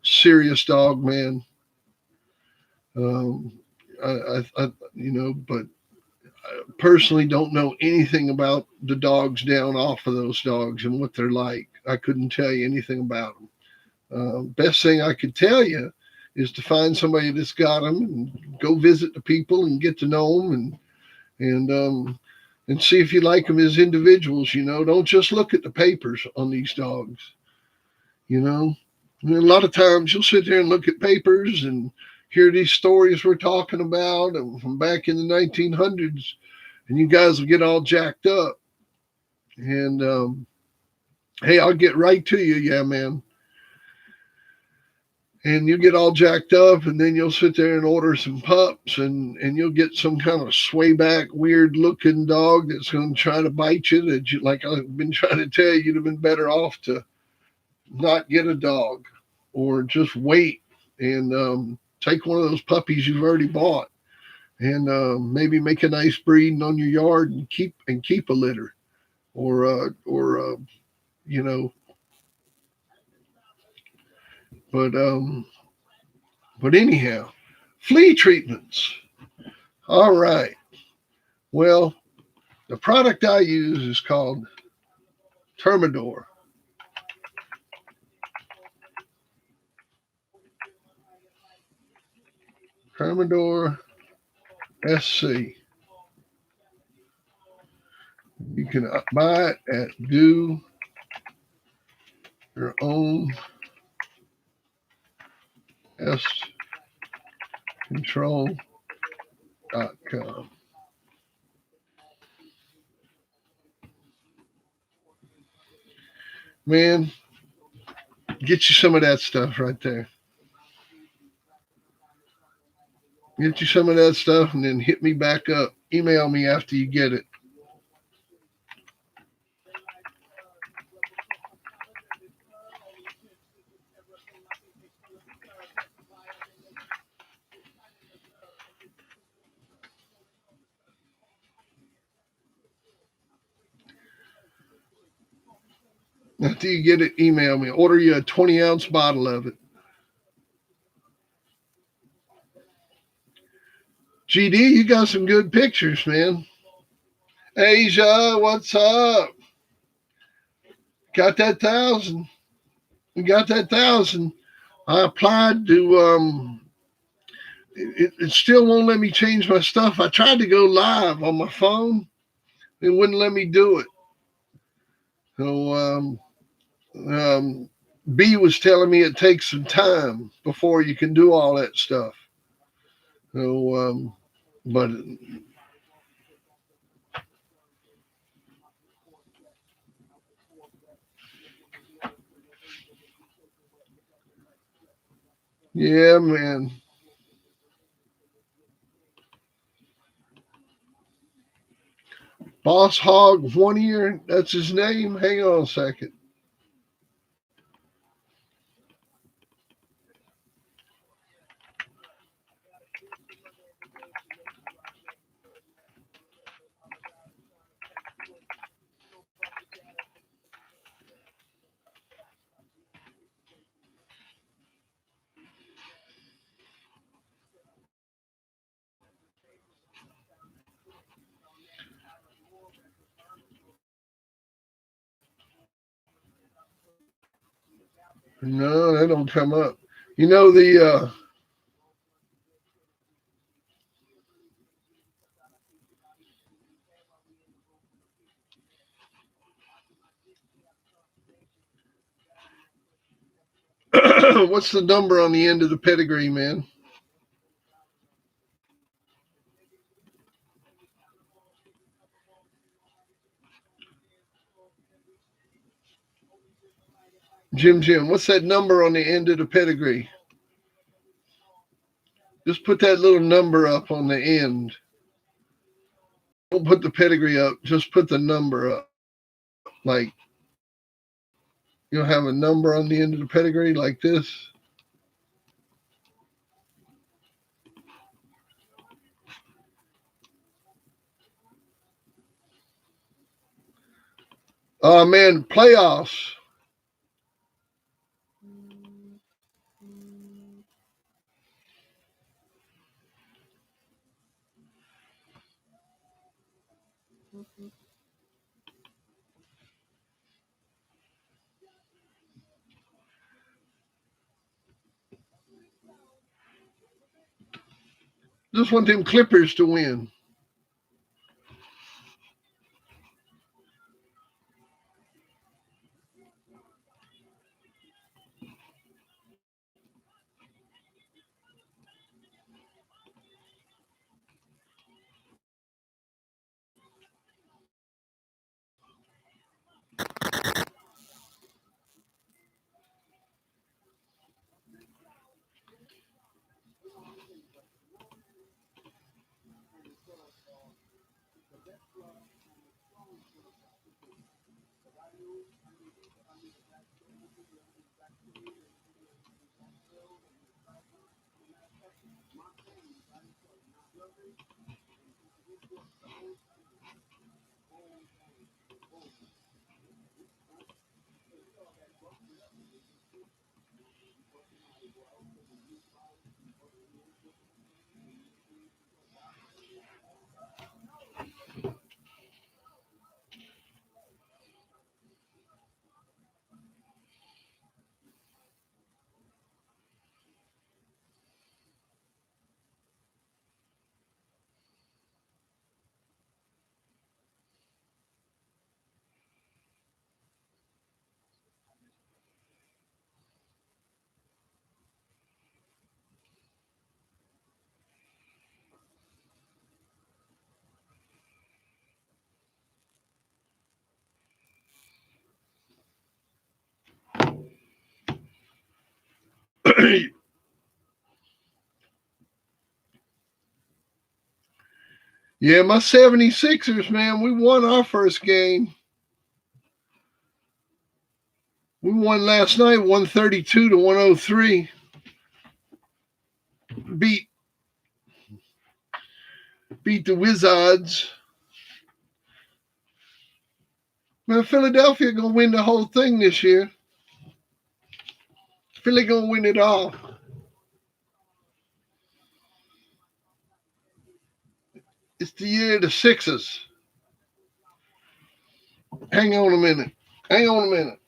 Serious dog, man. But I personally don't know anything about the dogs down off of those dogs and what they're like. I couldn't tell you anything about them. Best thing I could tell you is to find somebody that's got them and go visit the people and get to know them and see if you like them as individuals. Don't just look at the papers on these dogs. A lot of times you'll sit there and look at papers and hear these stories we're talking about and from back in the 1900s, and you guys will get all jacked up. And hey, I'll get right to you, yeah, man. And you get all jacked up, and then you'll sit there and order some pups, and you'll get some kind of sway back, weird looking dog that's going to try to bite you. Like I've been trying to tell you, you'd have been better off to not get a dog, or just wait and take one of those puppies you've already bought, and maybe make a nice breeding on your yard and keep a litter, or you know. But anyhow, flea treatments. All right. Well, the product I use is called Termidor. Termidor SC. You can buy it at Do Your Own Control.com. Man, get you some of that stuff right there. Get you some of that stuff and then hit me back up. Email me after you get it. After you get it, email me. Order you a 20-ounce bottle of it. GD, you got some good pictures, man. Asia, what's up? Got that 1,000. We got that 1,000. I applied to it still won't let me change my stuff. I tried to go live on my phone. It wouldn't let me do it. So B was telling me it takes some time before you can do all that stuff. So but Yeah, man. Boss Hog 1 year. That's his name. Hang on a second. No, that don't come up. You know the what's the number on the end of the pedigree, man? Jim, what's that number on the end of the pedigree? Just put that little number up on the end. Don't put the pedigree up. Just put the number up. Like you'll have a number on the end of the pedigree like this. Oh man, playoffs. Just want them Clippers to win. Yeah, my 76ers, man, we won our first game. We won last night, 132 to 103. Beat beat the Wizards. Man, Philadelphia gonna win the whole thing this year. Philly gonna win it all. It's the year of the Sixers. Hang on a minute. Hang on a minute.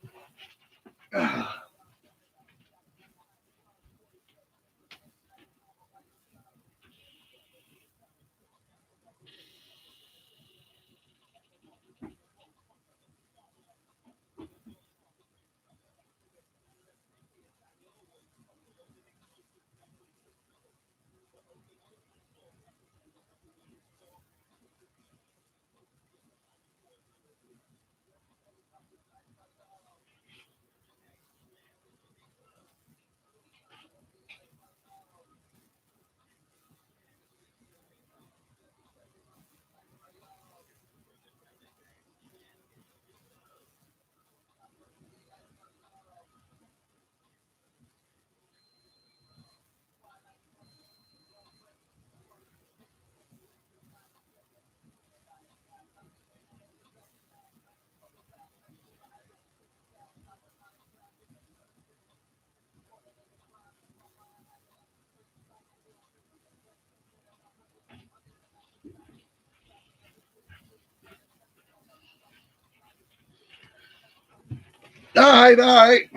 All right, all right.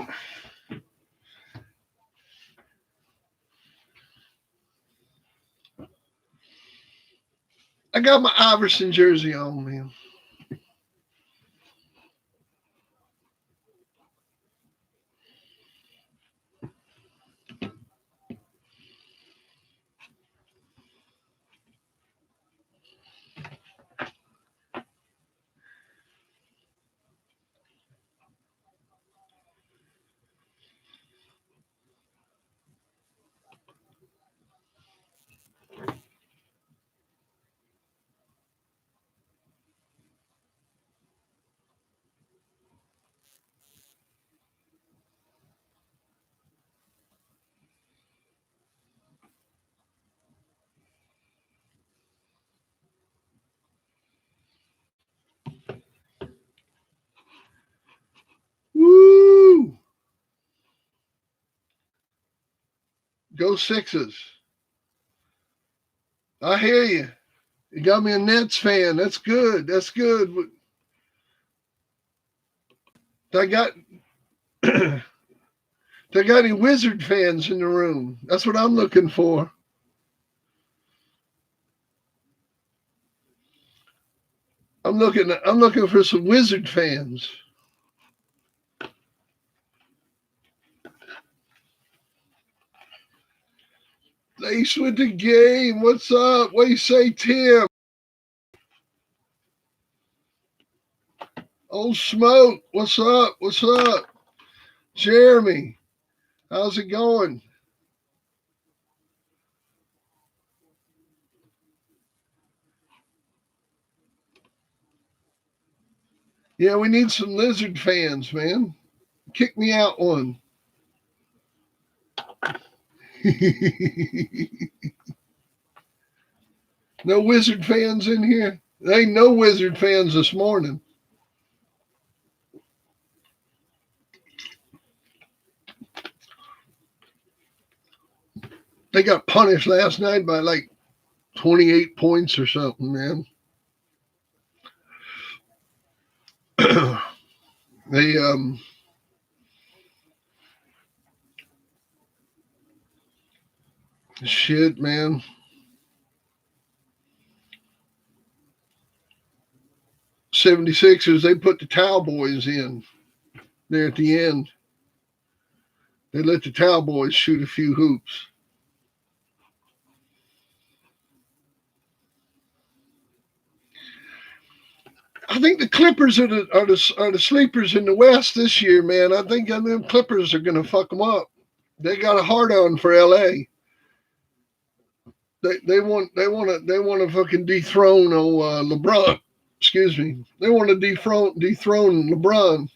I got my Iverson jersey on, man. Woo! Go Sixers. I hear you. You got me a Nets fan. That's good. That's good. I got they got any Wizard fans in the room? That's what I'm looking for. I'm looking for some Wizard fans. Ace with the game. What's up? What do you say, Tim? Old Smoke. What's up? What's up? Jeremy. How's it going? Yeah, we need some Lizard fans, man. Kick me out one. No Wizard fans in here? There ain't no Wizard fans this morning. They got punished last night by like 28 points or something, man. They shit, man. 76ers, they put the Cowboys in there at the end. They let the Cowboys shoot a few hoops. I think the Clippers are the sleepers in the West this year, man. I think them Clippers are going to fuck them up. They got a hard on for LA. They want to fucking dethrone LeBron. Excuse me. They want to dethrone LeBron.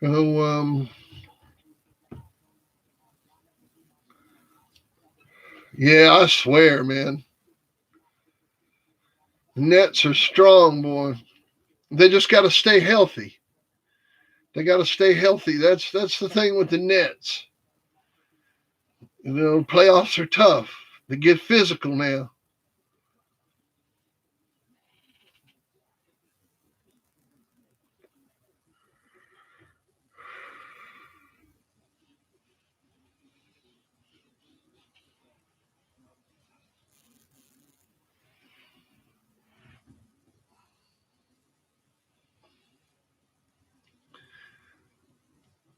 Oh, yeah, I swear, man. The Nets are strong, boy. They just got to stay healthy. They got to stay healthy. That's the thing with the Nets. You know, playoffs are tough. They get physical now.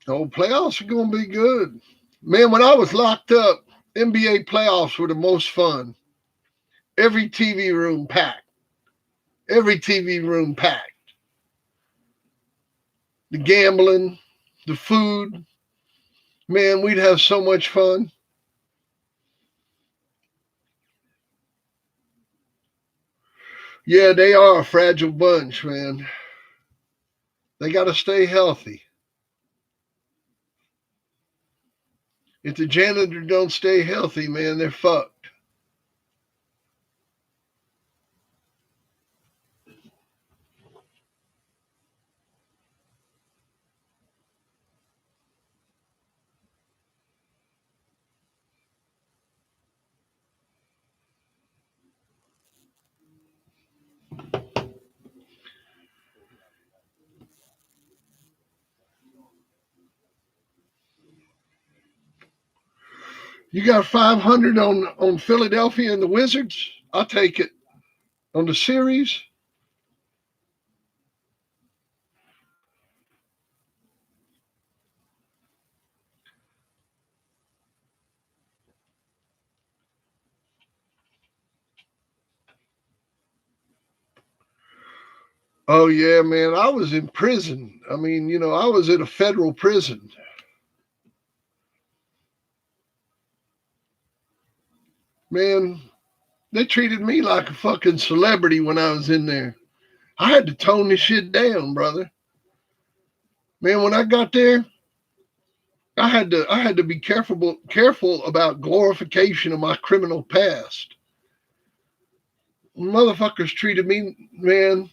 Oh, playoffs are going to be good. Man, when I was locked up, NBA playoffs were the most fun. Every TV room packed. Every TV room packed. The gambling, the food. Man, we'd have so much fun. Yeah, they are a fragile bunch, man. They got to stay healthy. If the janitor don't stay healthy, man, they're fucked. You got 500 on Philadelphia and the Wizards? I'll take it. On the series? Oh, yeah, man. I was in prison. I mean, I was in a federal prison. Man, they treated me like a fucking celebrity when I was in there. I had to tone this shit down, brother. Man, when I got there, I had to be careful about glorification of my criminal past. Motherfuckers treated me, man.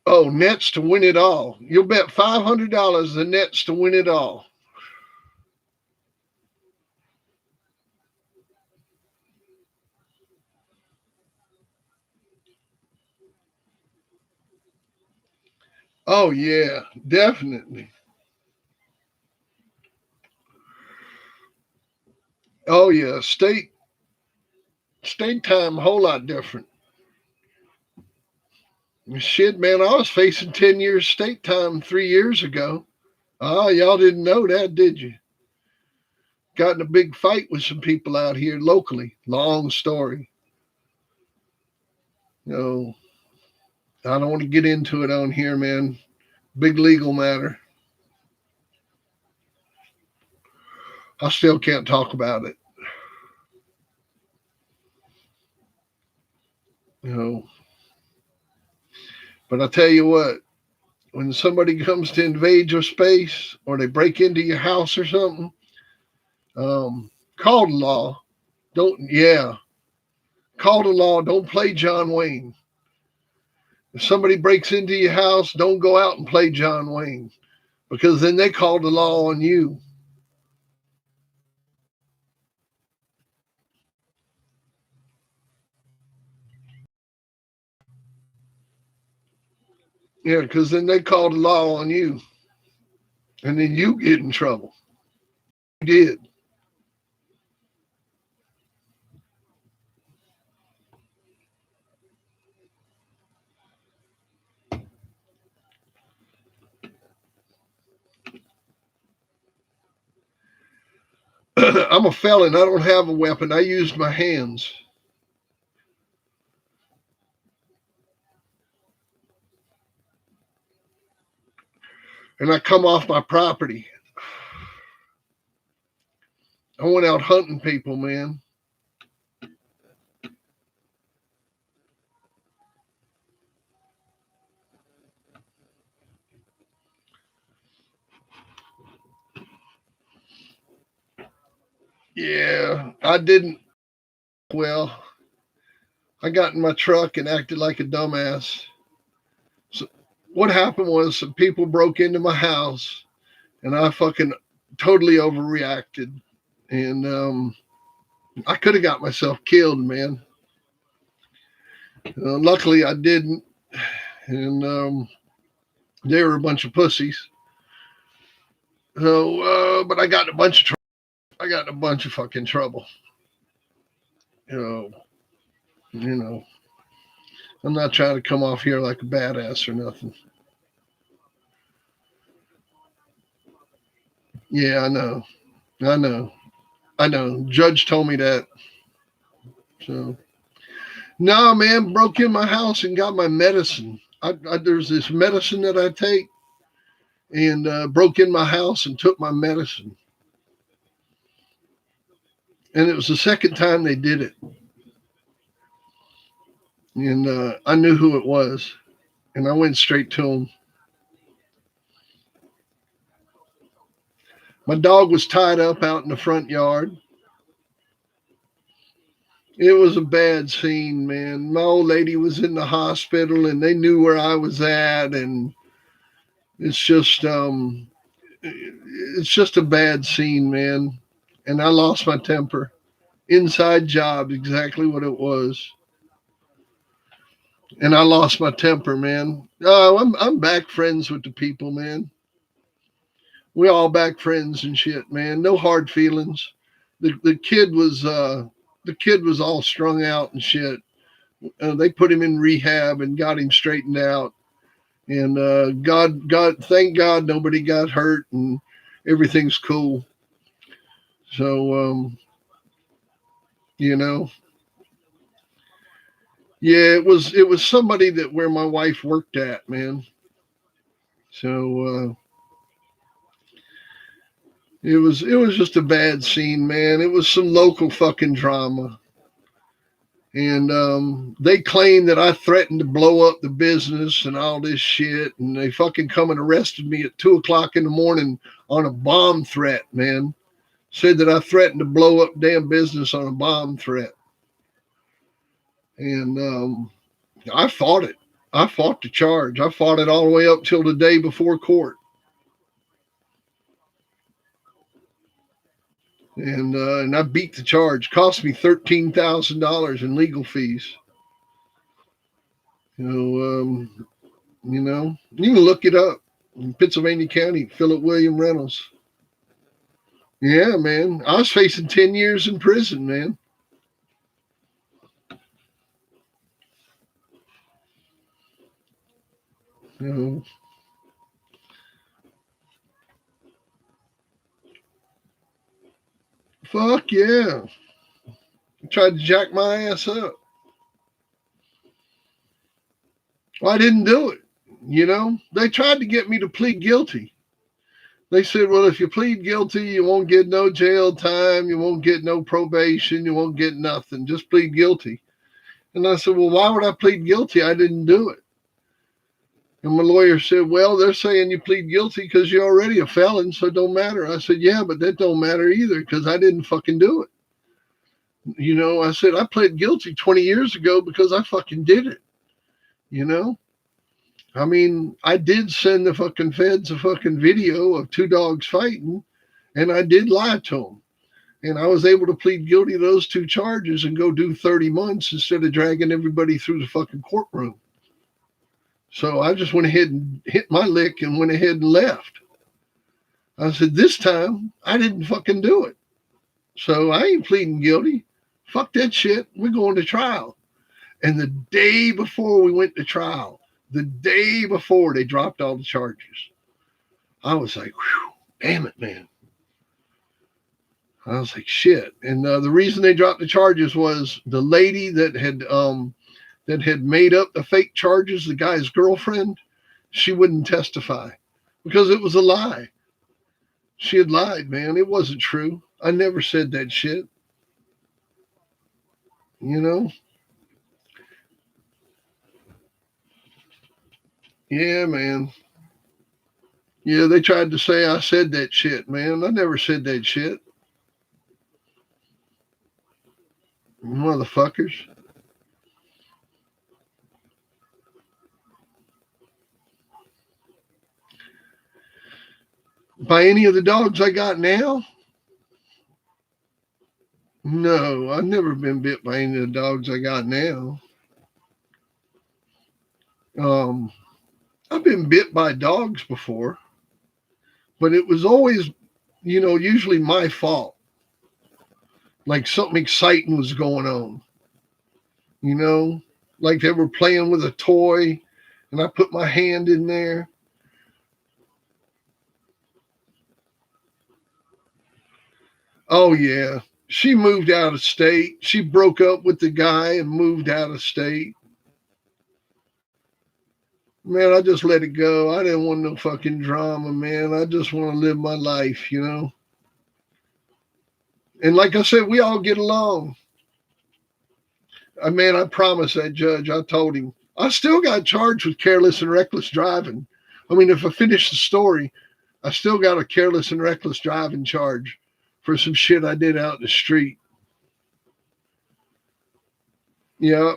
Oh, Nets to win it all. You'll bet $500 the Nets to win it all. Oh yeah, definitely. Oh yeah, state time a whole lot different. Shit, man, I was facing 10 years state time 3 years ago. Oh, y'all didn't know that, did you? Got in a big fight with some people out here locally. Long story. You know, I don't want to get into it on here, man. Big legal matter. I still can't talk about it. You know, but I tell you what, when somebody comes to invade your space or they break into your house or something, call the law. Call the law. Don't play John Wayne. If somebody breaks into your house, don't go out and play John Wayne because then they call the law on you. Yeah, because then they call the law on you and then you get in trouble. You did. I'm a felon. I don't have a weapon. I used my hands. And I come off my property. I went out hunting people, man. Yeah, I didn't. Well, I got in my truck and acted like a dumbass. So what happened was some people broke into my house and I fucking totally overreacted. And I could have got myself killed, man. Luckily, I didn't. And they were a bunch of pussies. So, but I got in a bunch of trouble. I got in a bunch of fucking trouble. You know, you know. I'm not trying to come off here like a badass or nothing. Yeah, I know. I know. I know. Judge told me that. So, no, man, broke in my house and got my medicine. There's this medicine that I take and broke in my house and took my medicine. And it was the second time they did it. And I knew who it was. And I went straight to him. My dog was tied up out in the front yard. It was a bad scene, man. My old lady was in the hospital and they knew where I was at. And it's just, it's just a bad scene, man. And I lost my temper. Inside job, exactly what it was. And I lost my temper, man. I'm back friends with the people, man. We all back friends and shit, man. No hard feelings. The kid was all strung out and shit. They put him in rehab and got him straightened out. And thank God nobody got hurt and everything's cool. So, you know, yeah, it was somebody that where my wife worked at, man. So it was just a bad scene, man. It was some local fucking drama. And they claimed that I threatened to blow up the business and all this shit. And they fucking come and arrested me at 2 o'clock in the morning on a bomb threat, man. Said that I threatened to blow up damn business on a bomb threat. And I fought it. I fought the charge. I fought it all the way up till the day before court. And I beat the charge. Cost me $13,000 in legal fees. You know, you can look it up in Pennsylvania County. Philip William Reynolds. Yeah, man. I was facing 10 years in prison, man. You know, fuck yeah. Tried to jack my ass up. Well, I didn't do it. You know, they tried to get me to plead guilty. They said, well, if you plead guilty, you won't get no jail time. You won't get no probation. You won't get nothing. Just plead guilty. And I said, well, why would I plead guilty? I didn't do it. And my lawyer said, well, they're saying you plead guilty because you're already a felon, so it don't matter. I said, yeah, but that don't matter either because I didn't fucking do it. You know, I said, I pled guilty 20 years ago because I fucking did it. You know? I mean, I did send the fucking feds a fucking video of two dogs fighting, and I did lie to them. And I was able to plead guilty to those two charges and go do 30 months instead of dragging everybody through the fucking courtroom. So I just went ahead and hit my lick and went ahead and left. I said, this time I didn't fucking do it. So I ain't pleading guilty. Fuck that shit. We're going to trial. And the day before we went to trial, the day before they dropped all the charges, I was like, whew, damn it, man. I was like, shit. And the reason they dropped the charges was the lady that had made up the fake charges, the guy's girlfriend, she wouldn't testify because it was a lie. She had lied, man. It wasn't true. I never said that shit. You know? Yeah, man. Yeah, they tried to say I said that shit, man. I never said that shit. Motherfuckers. By any of the dogs I got now? No, I've never been bit by any of the dogs I got now. Um, I've been bit by dogs before, but it was always, usually my fault. Like something exciting was going on, you know, like they were playing with a toy and I put my hand in there. Oh, yeah. She moved out of state. She broke up with the guy and moved out of state. Man, I just let it go. I didn't want no fucking drama, man. I just want to live my life, you know? And like I said, we all get along. Man, I promised that judge, I told him, I still got charged with careless and reckless driving. I mean, if I finish the story, I still got a careless and reckless driving charge for some shit I did out in the street. Yeah,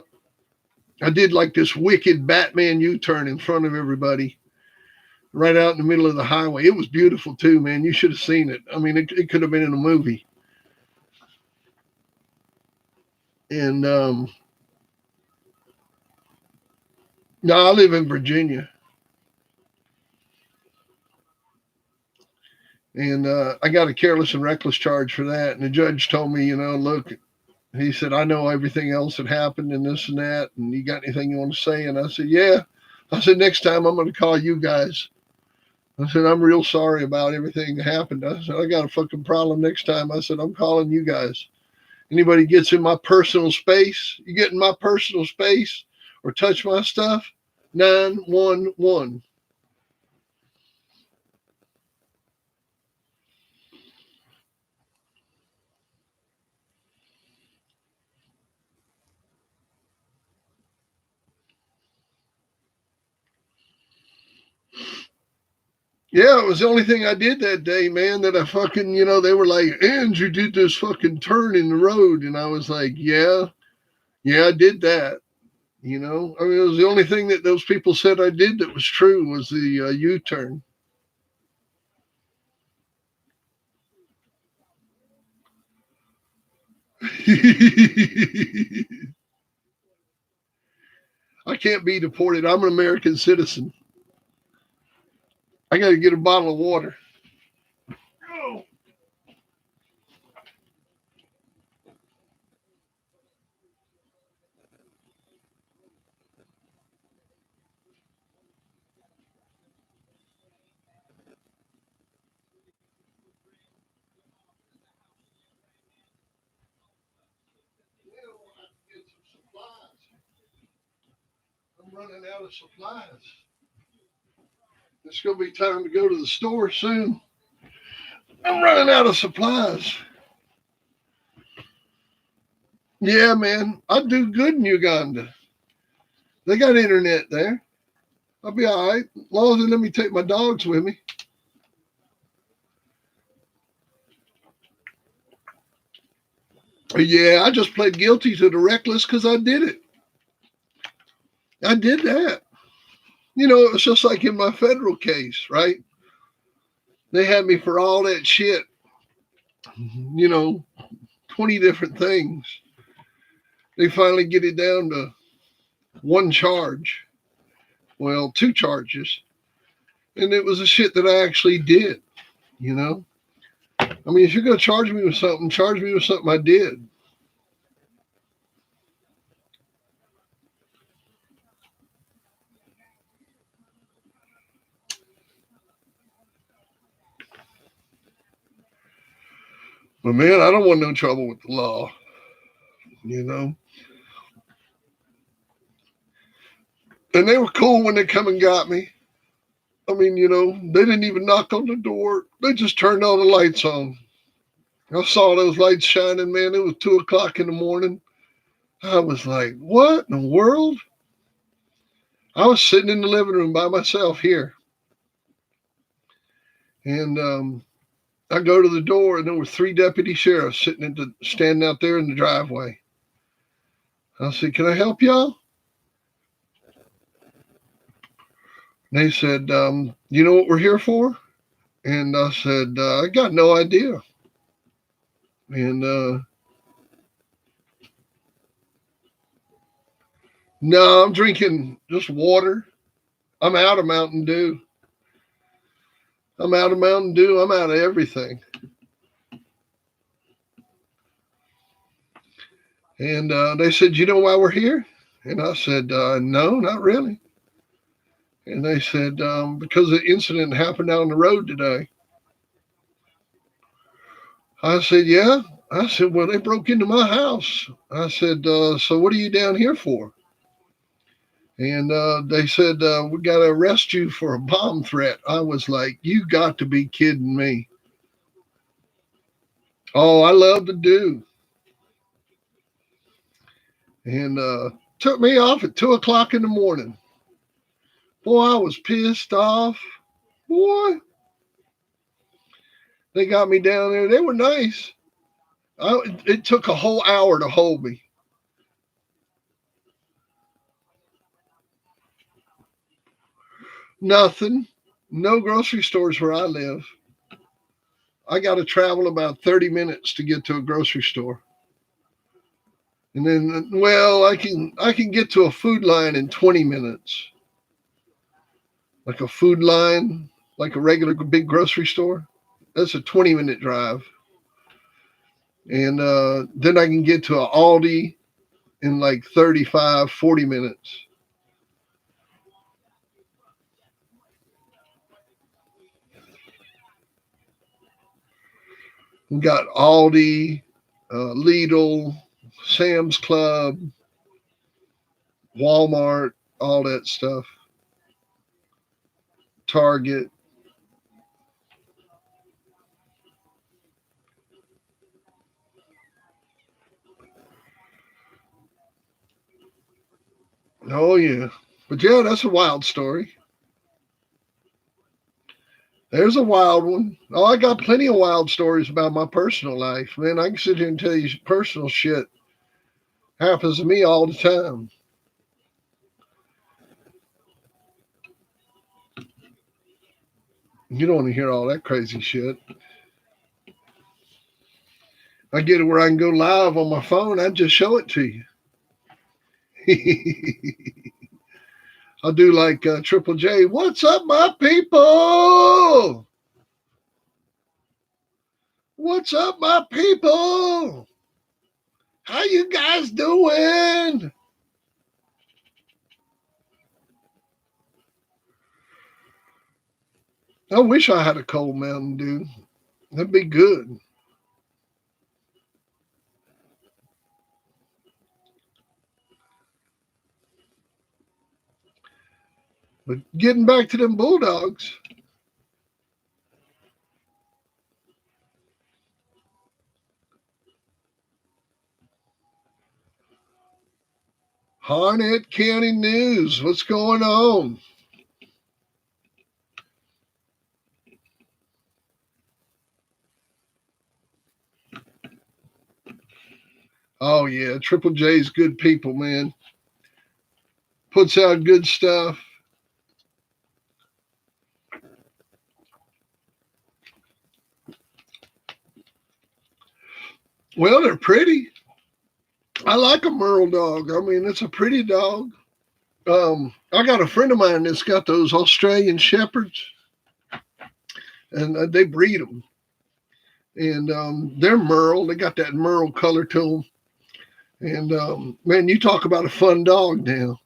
I did like this wicked Batman U-turn in front of everybody, right out in the middle of the highway. It was beautiful too, man. You should have seen it. I mean, it could have been in a movie. And no, I live in Virginia. And I got a careless and reckless charge for that. And the judge told me, look, he said, I know everything else that happened and this and that. And you got anything you want to say? And I said, yeah. I said, next time I'm going to call you guys. I said, I'm real sorry about everything that happened. I said, I got a fucking problem next time. I said, I'm calling you guys. Anybody gets in my personal space, you get in my personal space or touch my stuff, 911. Yeah, it was the only thing I did that day, man, that I fucking, they were like, Andrew did this fucking turn in the road. And I was like, yeah, I did that. I mean, it was the only thing that those people said I did that was true was the U-turn. I can't be deported. I'm an American citizen. I got to get a bottle of water. Oh. I'm running out of supplies. It's going to be time to go to the store soon. I'm running out of supplies. Yeah, man, I do good in Uganda. They got internet there. I'll be all right. As long as they let me take my dogs with me. Yeah, I just pled guilty to the reckless because I did it. I did that. It was just like in my federal case, right? They had me for all that shit, 20 different things. They finally get it down to one charge. Well, two charges. And it was the shit that I actually did, I mean, if you're going to charge me with something, charge me with something I did. But man, I don't want no trouble with the law, And they were cool when they come and got me. I mean, they didn't even knock on the door. They just turned all the lights on. I saw those lights shining, man. It was 2:00 in the morning. I was like, what in the world? I was sitting in the living room by myself here. And I go to the door, and there were 3 deputy sheriffs standing out there in the driveway. I said, can I help y'all? And they said, you know what we're here for? And I said, I got no idea. And no, I'm drinking just water. I'm out of Mountain Dew. I'm out of Mountain Dew. I'm out of everything. And they said, you know why we're here? And I said, no, not really. And they said, because the incident happened down the road today. I said, yeah. I said, well, they broke into my house. I said, so what are you down here for? And they said, we got to arrest you for a bomb threat. I was like, you got to be kidding me. Oh, I love to do. And took me off at 2:00 in the morning. Boy, I was pissed off. Boy, they got me down there. They were nice. It took a whole hour to hold me. Nothing. No grocery stores where I live. I got to travel about 30 minutes to get to a grocery store. And then, well, I can get to a food line in 20 minutes. Like a food line, like a regular big grocery store. That's a 20-minute drive. And then I can get to an Aldi in like 35, 40 minutes. We got Aldi, Lidl, Sam's Club, Walmart, all that stuff. Target. Oh, yeah. But yeah, that's a wild story. There's a wild one. Oh, I got plenty of wild stories about my personal life. Man, I can sit here and tell you personal shit happens to me all the time. You don't want to hear all that crazy shit. I get it where I can go live on my phone. I just show it to you. I'll do like Triple J. What's up, my people? What's up, my people? How you guys doing? I wish I had a cold Mountain Dew. That'd be good. But getting back to them Bulldogs. Harnett County News. What's going on? Oh, yeah. Triple J's good people, man. Puts out good stuff. Well, they're pretty. I like a Merle dog. I mean, it's a pretty dog. I got a friend of mine that's got those Australian Shepherds, and they breed them. And they're Merle. They got that Merle color to them. And man, you talk about a fun dog now.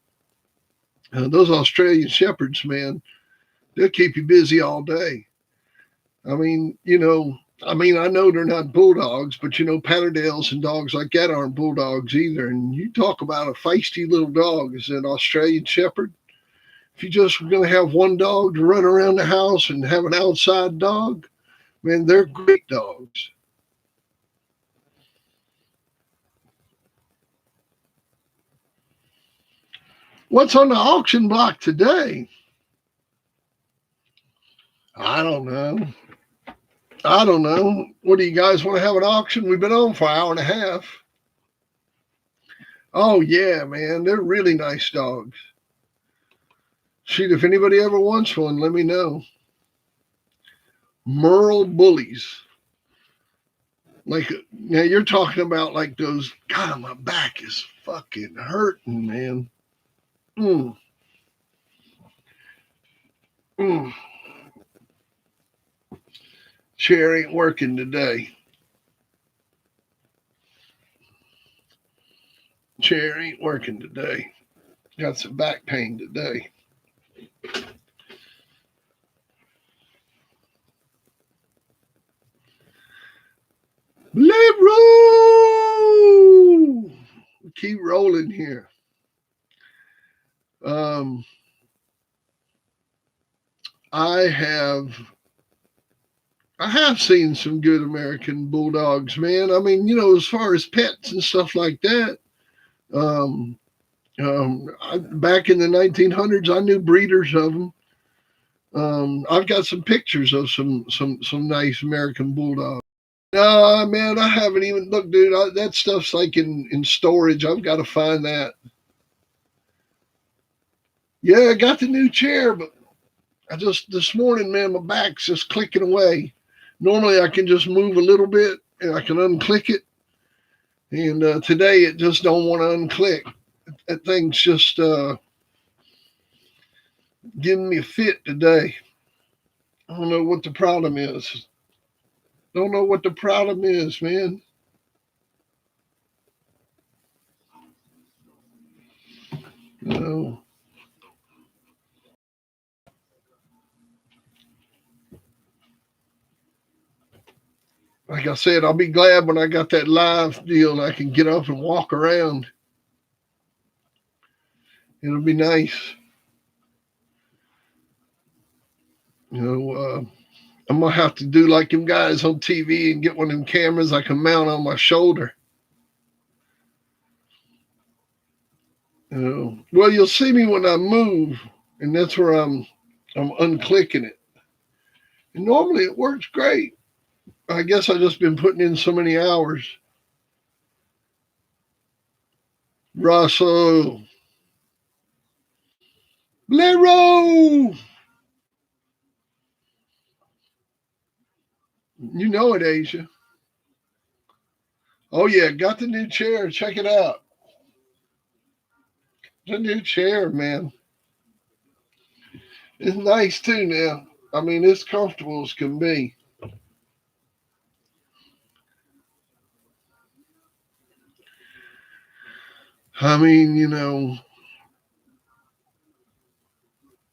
Those Australian Shepherds, man, they'll keep you busy all day. I mean, I know they're not bulldogs, but Patterdales and dogs like that aren't bulldogs either. And you talk about a feisty little dog is an Australian Shepherd. If you just were going to have one dog to run around the house and have an outside dog, man, they're great dogs. What's on the auction block today? I don't know. What do you guys want to have an auction? We've been on for an hour and a half. Oh, yeah, man. They're really nice dogs. Shoot, if anybody ever wants one, let me know. Merle bullies. Like, now you're talking about like those. God, my back is fucking hurting, man. Mm. Mm. Chair ain't working today. Chair ain't working today. Got some back pain today. Let roll. Keep rolling here. I have seen some good American bulldogs, man. I mean, as far as pets and stuff like that. Back in the 1900s, I knew breeders of them. I've got some pictures of some nice American bulldogs. No, man, I haven't even looked, dude. That stuff's like in storage. I've got to find that. Yeah, I got the new chair, but this morning, man, my back's just clicking away. Normally, I can just move a little bit and I can unclick it. And today, it just don't want to unclick. That thing's just giving me a fit today. I don't know what the problem is. Don't know what the problem is, man. No. Like I said, I'll be glad when I got that live deal and I can get up and walk around. It'll be nice. I'm going to have to do like them guys on TV and get one of them cameras I can mount on my shoulder. Well, you'll see me when I move, and that's where I'm unclicking it. And normally it works great. I guess I've just been putting in so many hours. Russell. Lero! You know it, Asia. Oh, yeah, got the new chair. Check it out. The new chair, man. It's nice, too, now. I mean, it's comfortable as can be. I mean,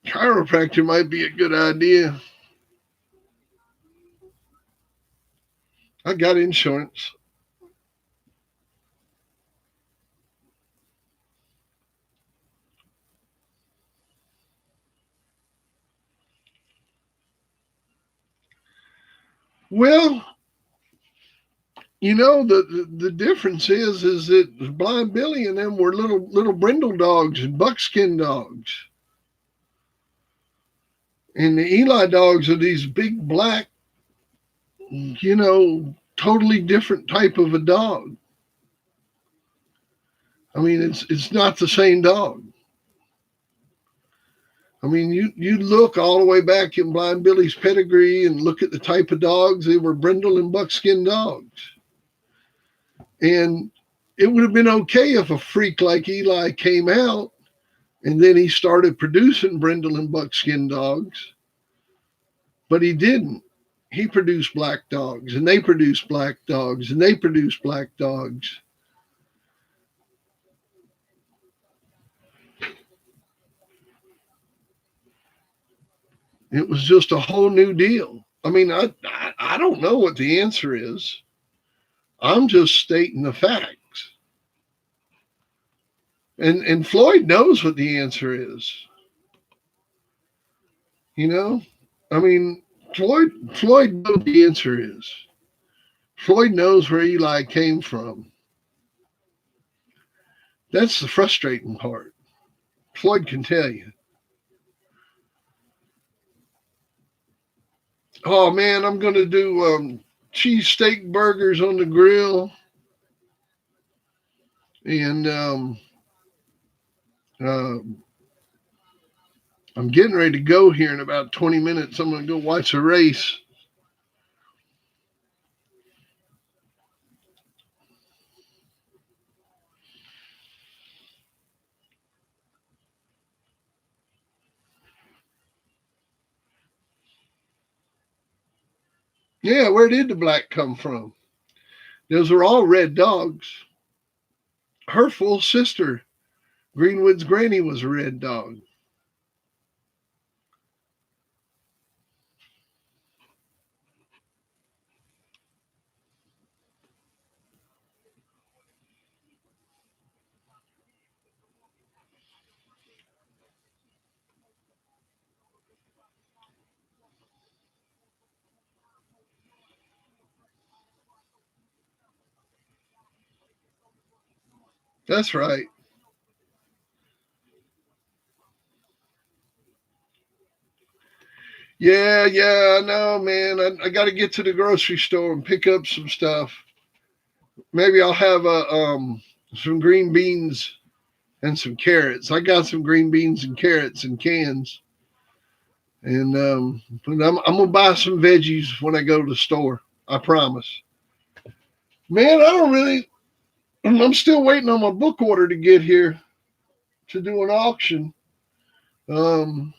chiropractor might be a good idea. I got insurance. Well, the difference is that Blind Billy and them were little brindle dogs and buckskin dogs, and the Eli dogs are these big black, totally different type of a dog. I mean, it's not the same dog. I mean, you look all the way back in Blind Billy's pedigree and look at the type of dogs. They were brindle and buckskin dogs. And it would have been okay if a freak like Eli came out and then he started producing brindle and buckskin dogs. But he didn't. He produced black dogs, and they produced black dogs, and they produced black dogs. It was just a whole new deal. I mean, I don't know what the answer is. I'm just stating the facts. And Floyd knows what the answer is. I mean, Floyd knows what the answer is. Floyd knows where Eli came from. That's the frustrating part. Floyd can tell you. Oh man, I'm gonna do cheesesteak burgers on the grill, and I'm getting ready to go here in about 20 minutes. I'm gonna go watch a race. Yeah, where did the black come from? Those are all red dogs. Her full sister, Greenwood's granny, was a red dog. That's right. Yeah, I know, man. I got to get to the grocery store and pick up some stuff. Maybe I'll have some green beans and some carrots. I got some green beans and carrots in cans, and I'm gonna buy some veggies when I go to the store. I promise. Man, I don't really. I'm still waiting on my book order to get here to do an auction. Um,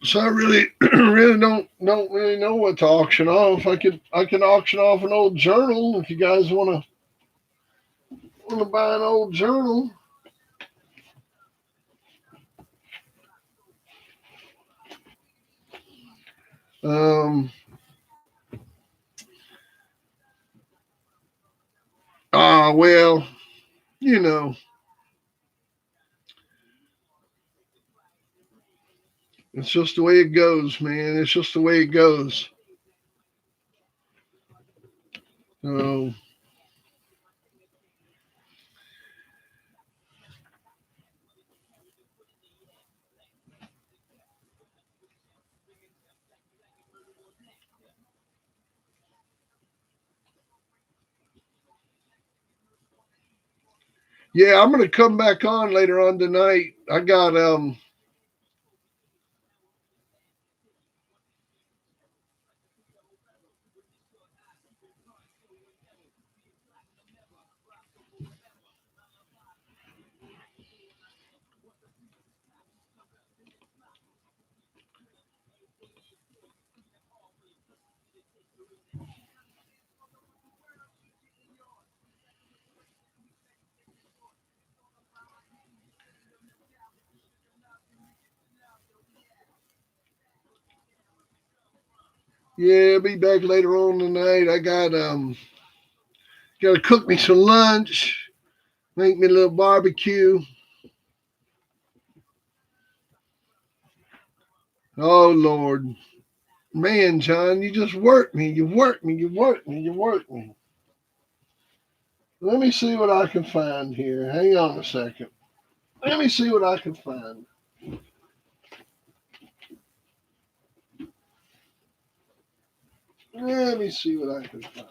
So I really, really don't really know what to auction off. I can auction off an old journal if you guys want to buy an old journal. Um, well, you know, it's just the way it goes, man. It's just the way it goes. So, yeah, I'm gonna come back on later on tonight. I got yeah, I'll be back later on tonight. I gotta cook me some lunch, make me a little barbecue. Oh Lord. Man, John, you just work me. You work me. You work me. You work me. Let me see what I can find here. Hang on a second. Let me see what I can find. Let me see what I can find.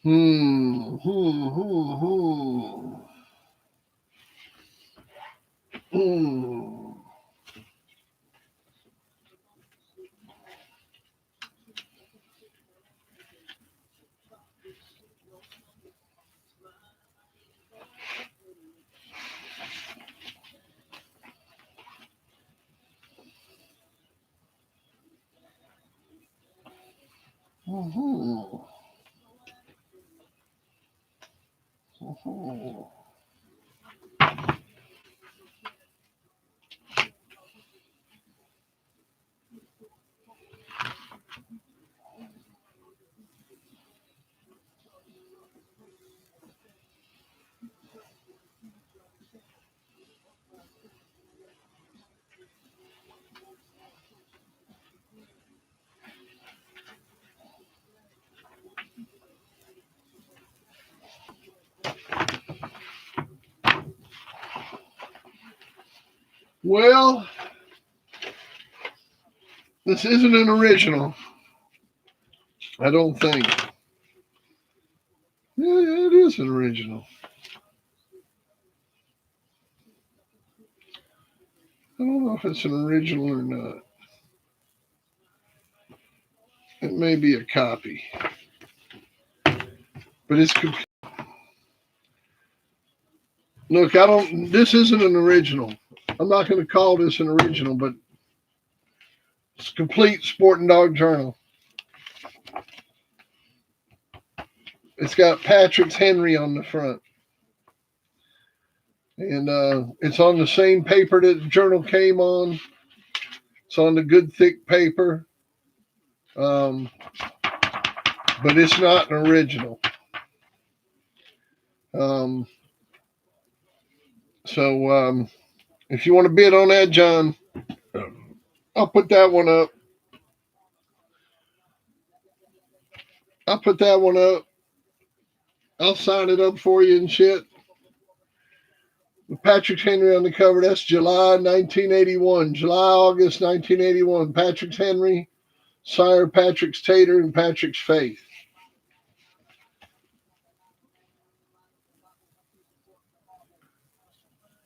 Hmm, hmm, hmm, hmm. Hmm. Hmm. Hmm. Well, this isn't an original. I don't think. Yeah, it is an original. I don't know if it's an original or not. It may be a copy, but it's look. I don't. This isn't an original. I'm not going to call this an original, but it's a complete Sport and Dog Journal. It's got Patrick's Henry on the front, and it's on the same paper that the journal came on. It's on the good thick paper, um, but it's not an original. Um, so if you want to bid on that, John, I'll put that one up. I'll put that one up. I'll sign it up for you and shit. With Patrick Henry on the cover. That's July 1981. July, August 1981. Patrick's Henry, Sire Patrick's Tater, and Patrick's Faith.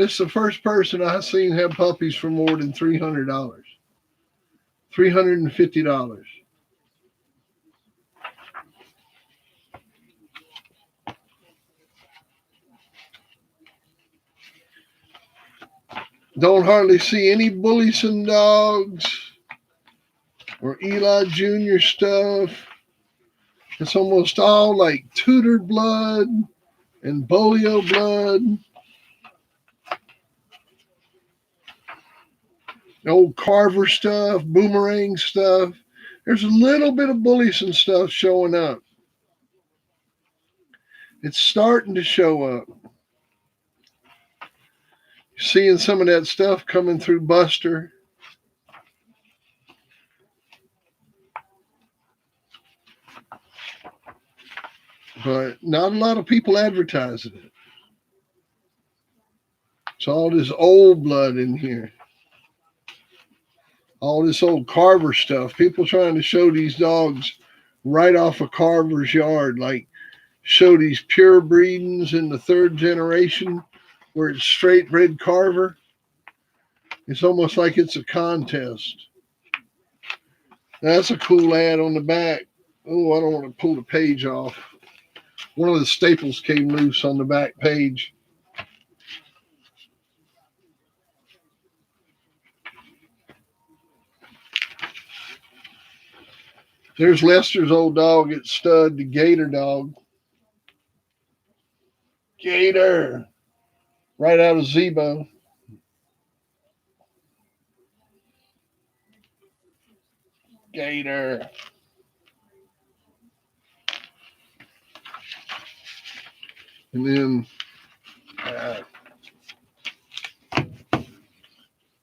This is the first person I've seen have puppies for more than $300. $350. Don't hardly see any Bullison dogs or Eli Jr. stuff. It's almost all like Tudor blood and Bolio blood. Old Carver stuff, Boomerang stuff. There's a little bit of Bullison stuff showing up. It's starting to show up. Seeing some of that stuff coming through Buster. But not a lot of people advertising it. It's all this old blood in here. All this old Carver stuff. People trying to show these dogs right off of Carver's yard, like show these pure breedings in the third generation where it's straight bred Carver. It's almost like it's a contest. That's a cool ad on the back. Oh, I don't want to pull the page off. One of the staples came loose on the back page. There's Lester's old dog at stud, the Gator dog. Gator. Right out of Zebo. Gator. And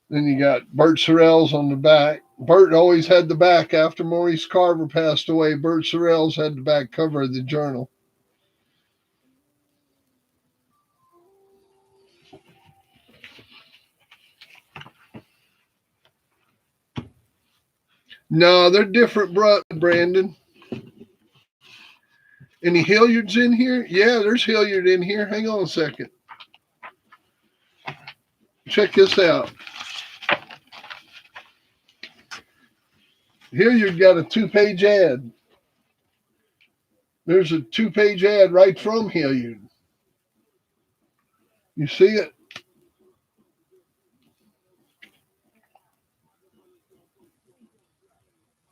then you got Bert Sorrells on the back. Bert always had the back. After Maurice Carver passed away, Bert Sorrells had the back cover of the journal. No, they're different, Brandon. Any Hilliards in here? Yeah, there's Hilliard in here. Hang on a second. Check this out. Hilliard got a 2-page ad. There's a 2-page ad right from Hilliard. You see it?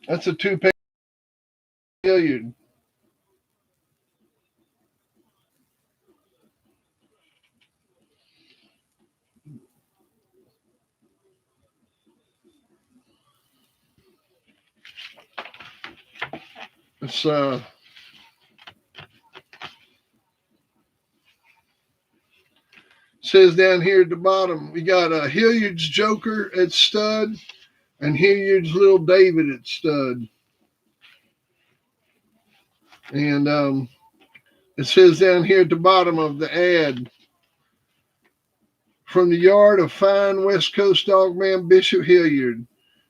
That's a 2-page Hilliard. It's says down here at the bottom, we got a Hilliard's Joker at stud and Hilliard's Little David at stud. And it says down here at the bottom of the ad, from the yard of fine West Coast dogman Bishop Hilliard,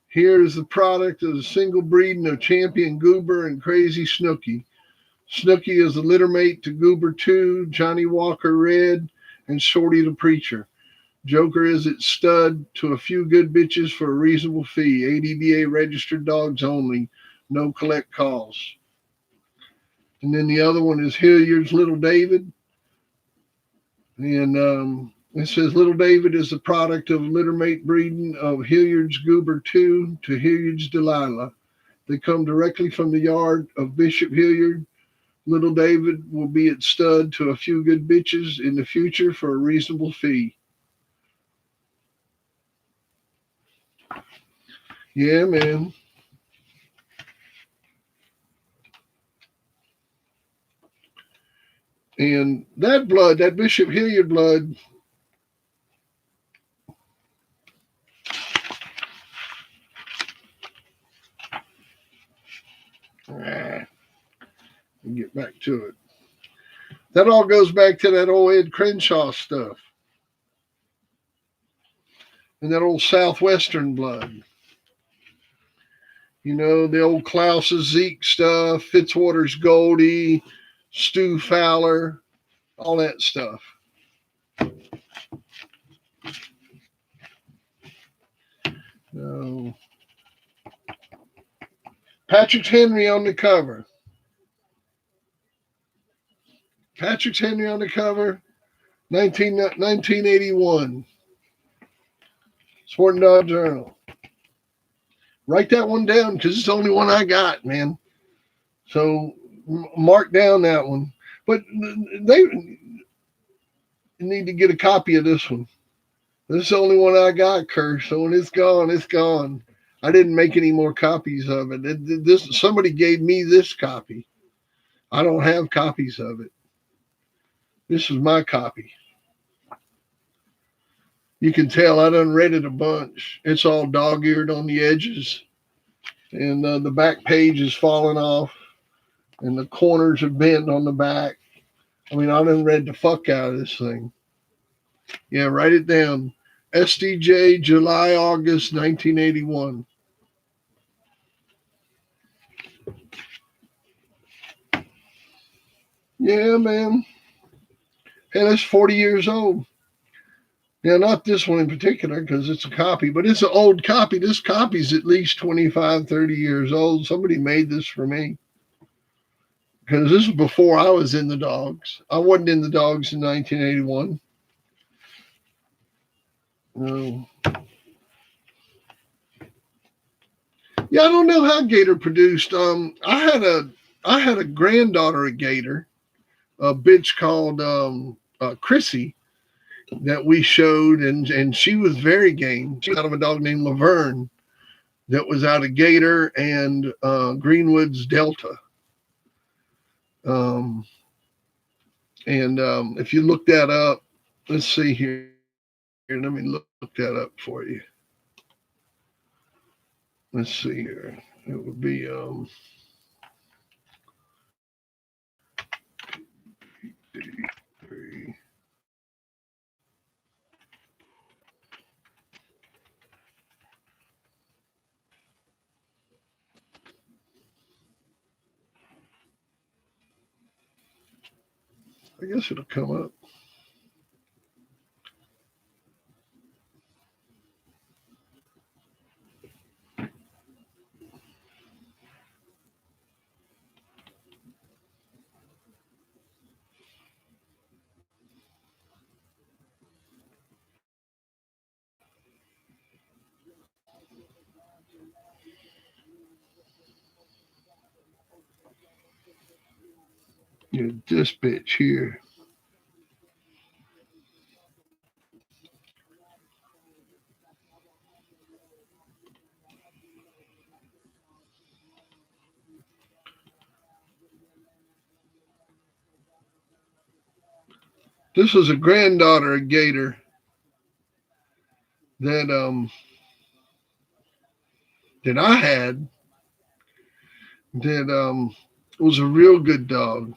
here is the product of the single breeding of Champion Goober and Crazy Snooky. Snooky is the litter mate to Goober 2, Johnny Walker Red, and Shorty the Preacher. Joker is its stud to a few good bitches for a reasonable fee. ADBA registered dogs only. No collect calls. And then the other one is Hilliard's Little David. And it says Little David is the product of littermate breeding of Hilliard's Goober 2 to Hilliard's Delilah. They come directly from the yard of Bishop Hilliard. Little David will be at stud to a few good bitches in the future for a reasonable fee. Yeah, man. And that blood, that Bishop Hilliard blood, get back to it. That all goes back to that old Ed Crenshaw stuff. And that old Southwestern blood. You know, the old Klaus's Zeke stuff, Fitzwater's Goldie, Stu Fowler, all that stuff. No. Patrick Henry on the cover. Patrick Henry on the cover, 1981. Sporting Dog Journal. Write that one down because it's the only one I got, man. So mark down that one. But they need to get a copy of this one. This is the only one I got, Kurt. So when it's gone, it's gone. I didn't make any more copies of it. This somebody gave me this copy. I don't have copies of it. This is my copy. You can tell I done read it a bunch. It's all dog-eared on the edges, and the back page is falling off, and the corners are bent on the back. I mean, I done read the fuck out of this thing. Yeah, write it down. SDJ, July, August, 1981. Yeah, man. Hey, that's 40 years old. Now, not this one in particular because it's a copy, but it's an old copy. This copy's at least 25, 30 years old. Somebody made this for me because this was before I was in the dogs. I wasn't in the dogs in 1981. No. Yeah, I don't know how Gator produced. I had a granddaughter of Gator, a bitch called Chrissy that we showed, and she was very game. She was out of a dog named Laverne that was out of Gator and Greenwood's Delta. If you look that up, let's see here. Let me look that up for you. Let's see here. It would be three. I guess it'll come up. Yeah, this bitch here. This was a granddaughter of Gator that that I had that was a real good dog.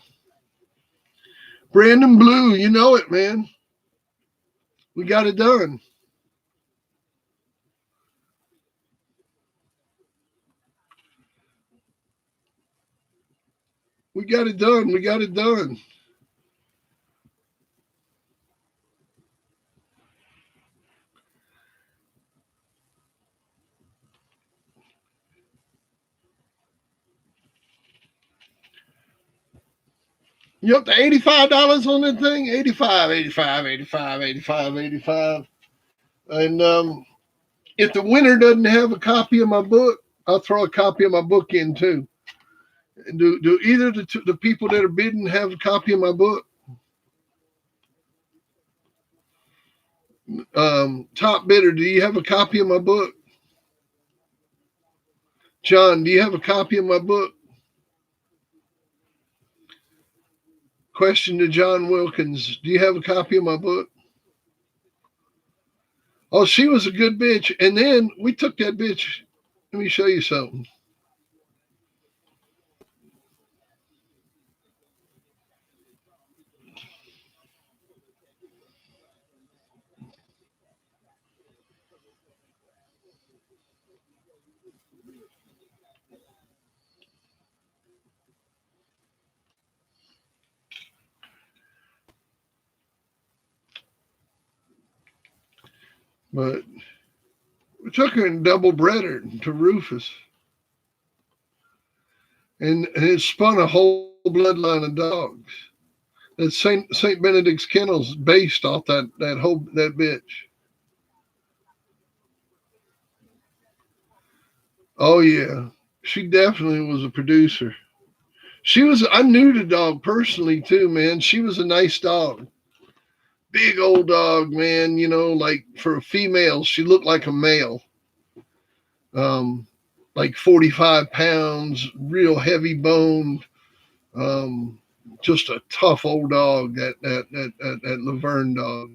Brandon Blue, you know it, man. We got it done. We got it done. We got it done. You up to $85 on that thing? 85, 85, 85, 85, 85. And if the winner doesn't have a copy of my book, I'll throw a copy of my book in too. Do either the people that are bidding have a copy of my book? Top bidder, do you have a copy of my book? John, do you have a copy of my book? Question to John Wilkins, do you have a copy of my book? Oh, she was a good bitch. And then we took that bitch. Let me show you something. But we took her and double bred her to Rufus. And it spun a whole bloodline of dogs. That Saint Benedict's kennels based off that bitch. Oh yeah, she definitely was a producer. I knew the dog personally too, man. She was a nice dog. Big old dog, man. Like for a female, she looked like a male. Um, like 45 pounds, real heavy boned. Um, just a tough old dog, that Laverne dog.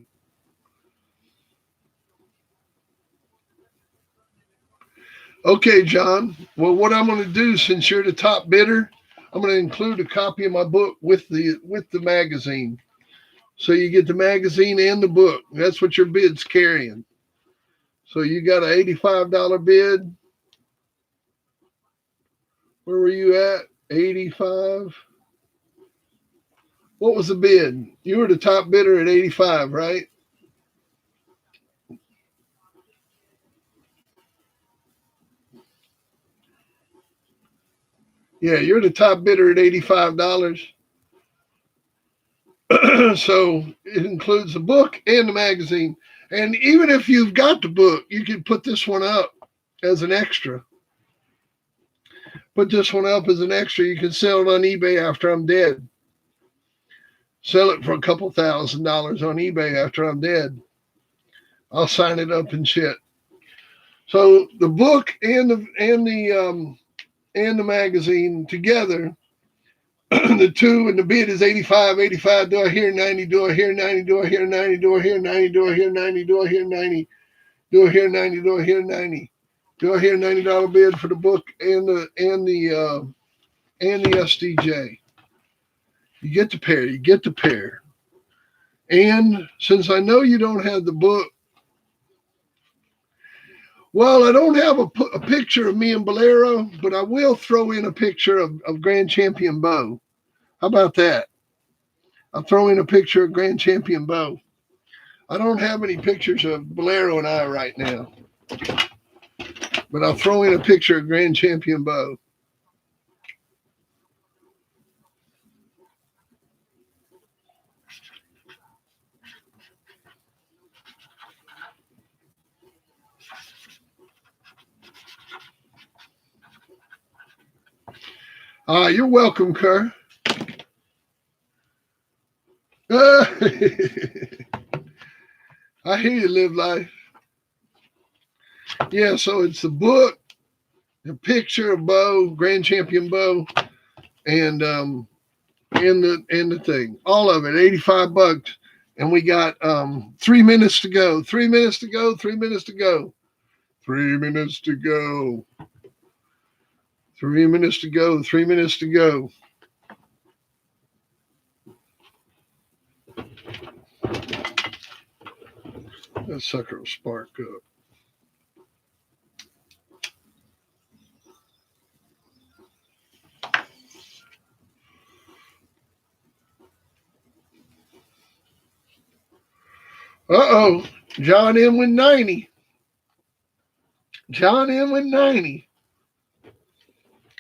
Okay, John. Well, what I'm going to do, since you're the top bidder, I'm going to include a copy of my book with the magazine. So you get the magazine and the book. That's what your bid's carrying. So you got an $85 bid. Where were you at? 85. What was the bid? You were the top bidder at 85, right? Yeah, you're the top bidder at $85. So it includes the book and the magazine. And even if you've got the book, you can put this one up as an extra. Put this one up as an extra. You can sell it on eBay after I'm dead. Sell it for a couple $1,000s on eBay after I'm dead. I'll sign it up and shit. So the book and the magazine together, the two and the bid is 85, 85. Do I hear 90? Do I hear 90? Do I hear 90? Do I hear 90? Do I hear 90? Do I hear 90? Do I hear 90? Do I hear 90? Do I hear $90 bid for the book and the SDJ? You get the pair. You get the pair. And since I know you don't have the book, well, I don't have a picture of me and Bolero, but I will throw in a picture of Grand Champion Bo. How about that? I'll throw in a picture of Grand Champion Bo. I don't have any pictures of Bolero and I right now, but I'll throw in a picture of Grand Champion Bo. You're welcome, Kerr. I hear you, Live Life. Yeah, so it's the book, the picture of Bo, Grand Champion Bo, and the thing. All of it, $85. And we got 3 minutes to go. 3 minutes to go. 3 minutes to go. 3 minutes to go. 3 minutes to go. 3 minutes to go. That sucker will spark up. Uh-oh. John in with 90. John in with 90.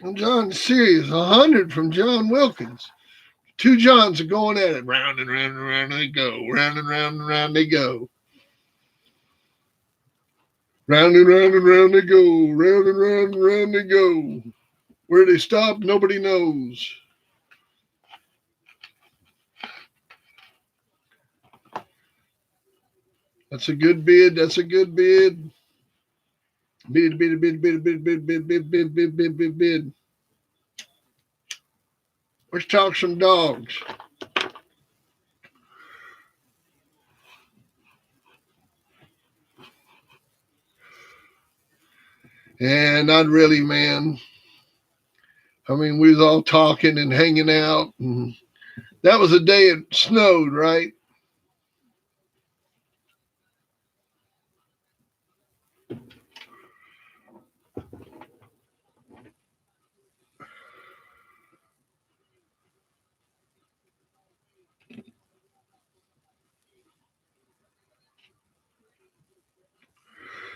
And John's serious. 100 from John Wilkins. Two Johns are going at it. Round and round and round they go. Round and round and round they go. Round and round and round they go. Round and round and round they go. Where they stop, nobody knows. That's a good bid. That's a good bid. Bid, bid, bid, bid, bid, bid, bid, bid, bid, bid, bid, bid, bid. Let's talk some dogs. And not really, man. I mean, we was all talking and hanging out. And that was a day it snowed, right?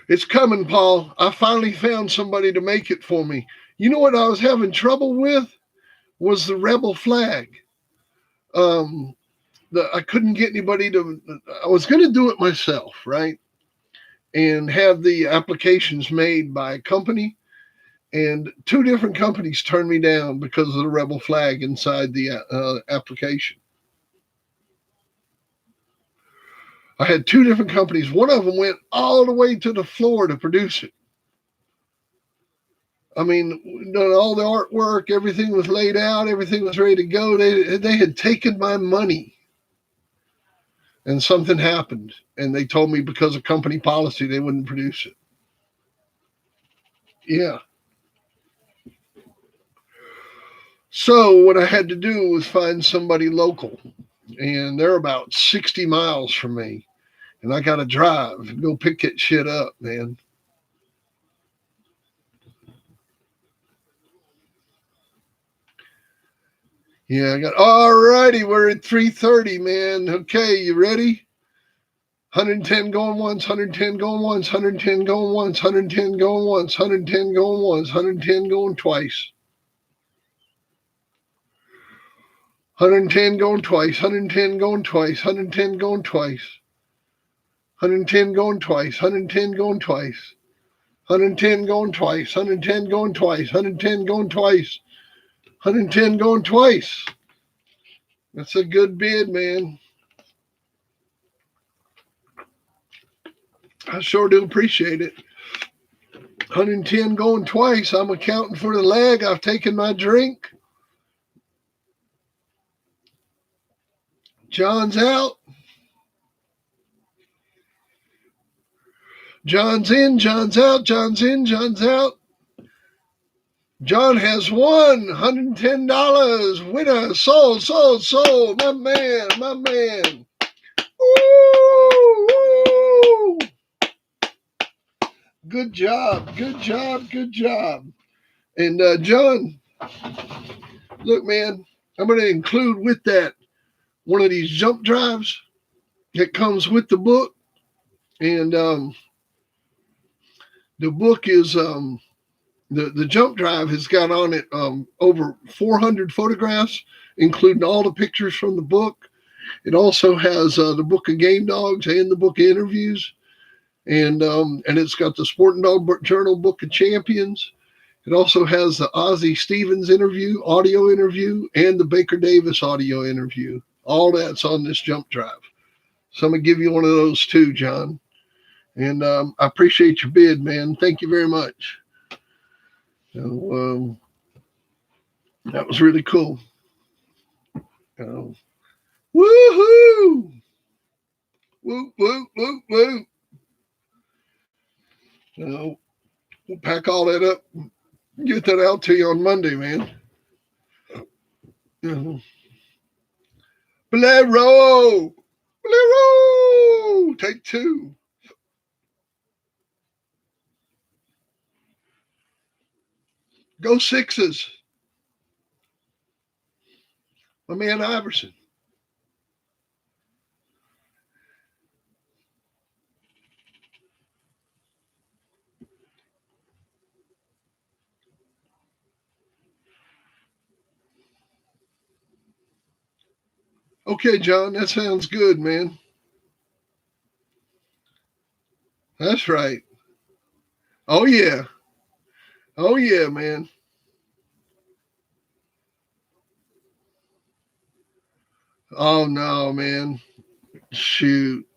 It's coming, Paul. I finally found somebody to make it for me. You know what I was having trouble with? Was the rebel flag. Um, I couldn't get anybody to. I was going to do it myself, right? And have the applications made by a company. And two different companies turned me down because of the rebel flag inside the application. I had two different companies. One of them went all the way to the floor to produce it. I mean, done all the artwork, everything was laid out, everything was ready to go. They had taken my money, and something happened, and they told me because of company policy they wouldn't produce it. Yeah. So what I had to do was find somebody local, and they're about 60 miles from me, and I got to drive and go pick that shit up, man. Yeah, I got. All righty, we're at 3:30, man. Okay, you ready? 110 going once, 110 going once, 110 going once, 110 going once, 110 going once, 110 going twice. 110 going twice, 110 going twice, 110 going twice. 110 going twice, 110 going twice. 110 going twice, 110 going twice, 110 going twice. 110 going twice. That's a good bid, man. I sure do appreciate it. 110 going twice. I'm accounting for the lag. I've taken my drink. John's out. John's in. John's out. John's in. John's out. John has won $110. Winner. Sold, sold, sold. My man. My man. Woo, woo. Good job. Good job. Good job. And John, look, man, I'm going to include with that one of these jump drives that comes with the book. And the book is the jump drive has got on it over 400 photographs, including all the pictures from the book. It also has the book of game dogs and the book of interviews, and it's got the Sporting Dog Journal Book of Champions. It also has the Ozzie Stevens interview, audio interview, and the Baker Davis audio interview. All that's on this jump drive. So I'm going to give you one of those too, John. And I appreciate your bid, man. Thank you very much. So, that was really cool. Woohoo! Whoop, whoop, whoop, whoop. We'll pack all that up, get that out to you on Monday, man. Bolero! Bolero! Take two. Go Sixes. My man Iverson. Okay, John, that sounds good, man. That's right. Oh, yeah. Oh, yeah, man. Oh, no, man. Shoot.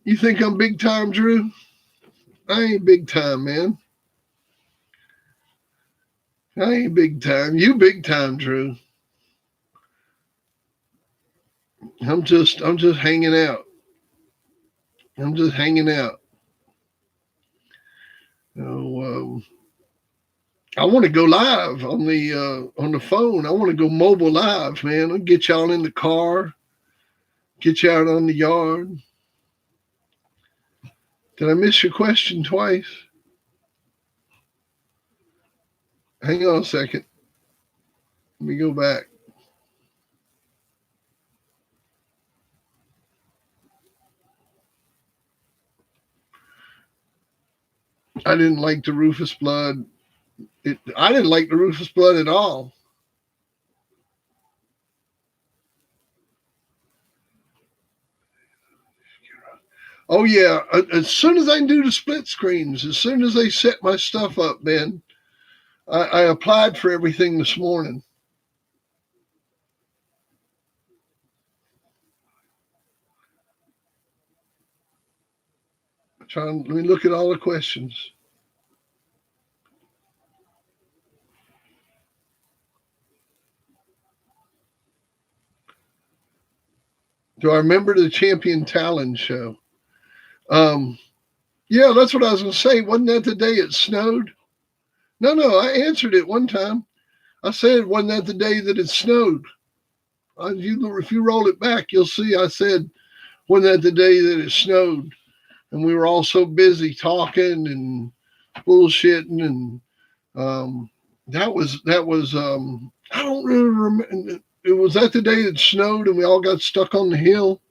You think I'm big time, Drew? I ain't big time, man. I ain't big time. You big time, Drew. I'm just hanging out. I'm just hanging out. I want to go live on the phone. I want to go mobile live, man. I'll get y'all in the car, get you out on the yard. Did I miss your question twice? Hang on a second. Let me go back. I didn't like the Rufus blood. I didn't like the Rufus blood at all. Oh yeah, as soon as I can do the split screens, as soon as they set my stuff up, man, I applied for everything this morning. Let me look at all the questions. Do I remember the Champion Talon show? Um, yeah, that's what I was going to say. Wasn't that the day it snowed? No, I answered it one time. I said, wasn't that the day that it snowed? If you roll it back, you'll see I said, wasn't that the day that it snowed? And we were all so busy talking and bullshitting, and that was I don't really remember. It was that the day it snowed and we all got stuck on the hill.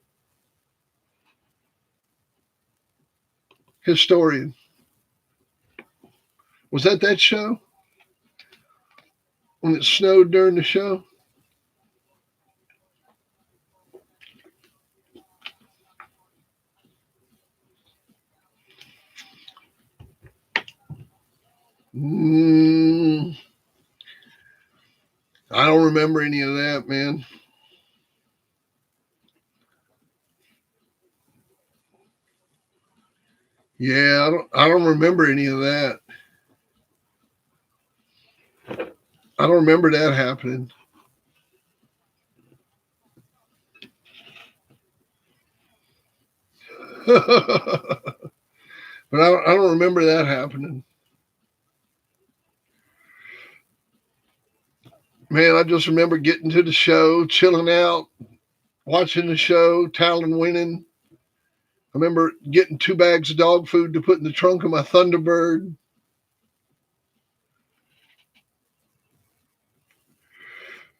Historian, was that show when it snowed during the show? Mm, I don't remember any of that, man. Yeah, I don't remember any of that. I don't remember that happening. But I don't remember that happening. Man, I just remember getting to the show, chilling out, watching the show, Talon winning. I remember getting 2 bags of dog food to put in the trunk of my Thunderbird.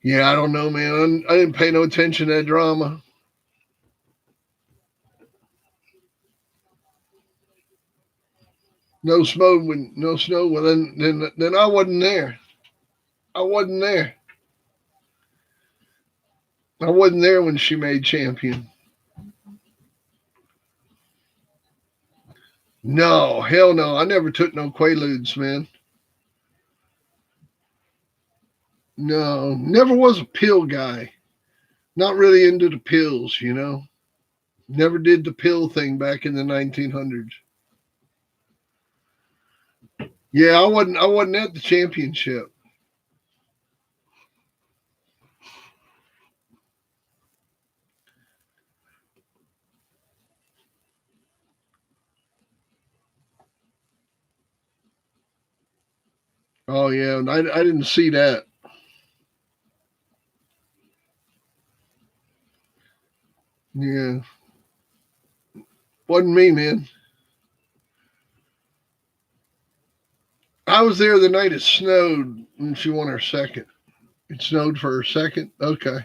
Yeah, I don't know, man. I didn't pay no attention to that drama. No snow. Well, then I wasn't there. I wasn't there. I wasn't there when she made champion. No, hell no. I never took no Quaaludes, man. No, never was a pill guy. Not really into the pills, you know. Never did the pill thing back in the 1900s. Yeah, I wasn't at the championship. Oh yeah, I didn't see that. Yeah, wasn't me, man. I was there the night it snowed when she won her second. It snowed for her second. Okay.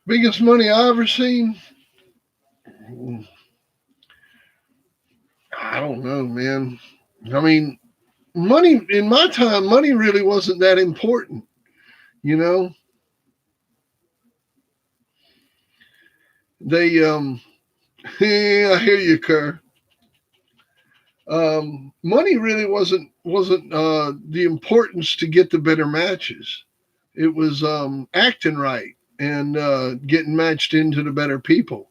Biggest money I ever seen? I don't know, man. I mean, money in my time, money really wasn't that important, you know. They yeah, I hear you, Kerr. Money really wasn't the importance to get the better matches. It was acting right and getting matched into the better people.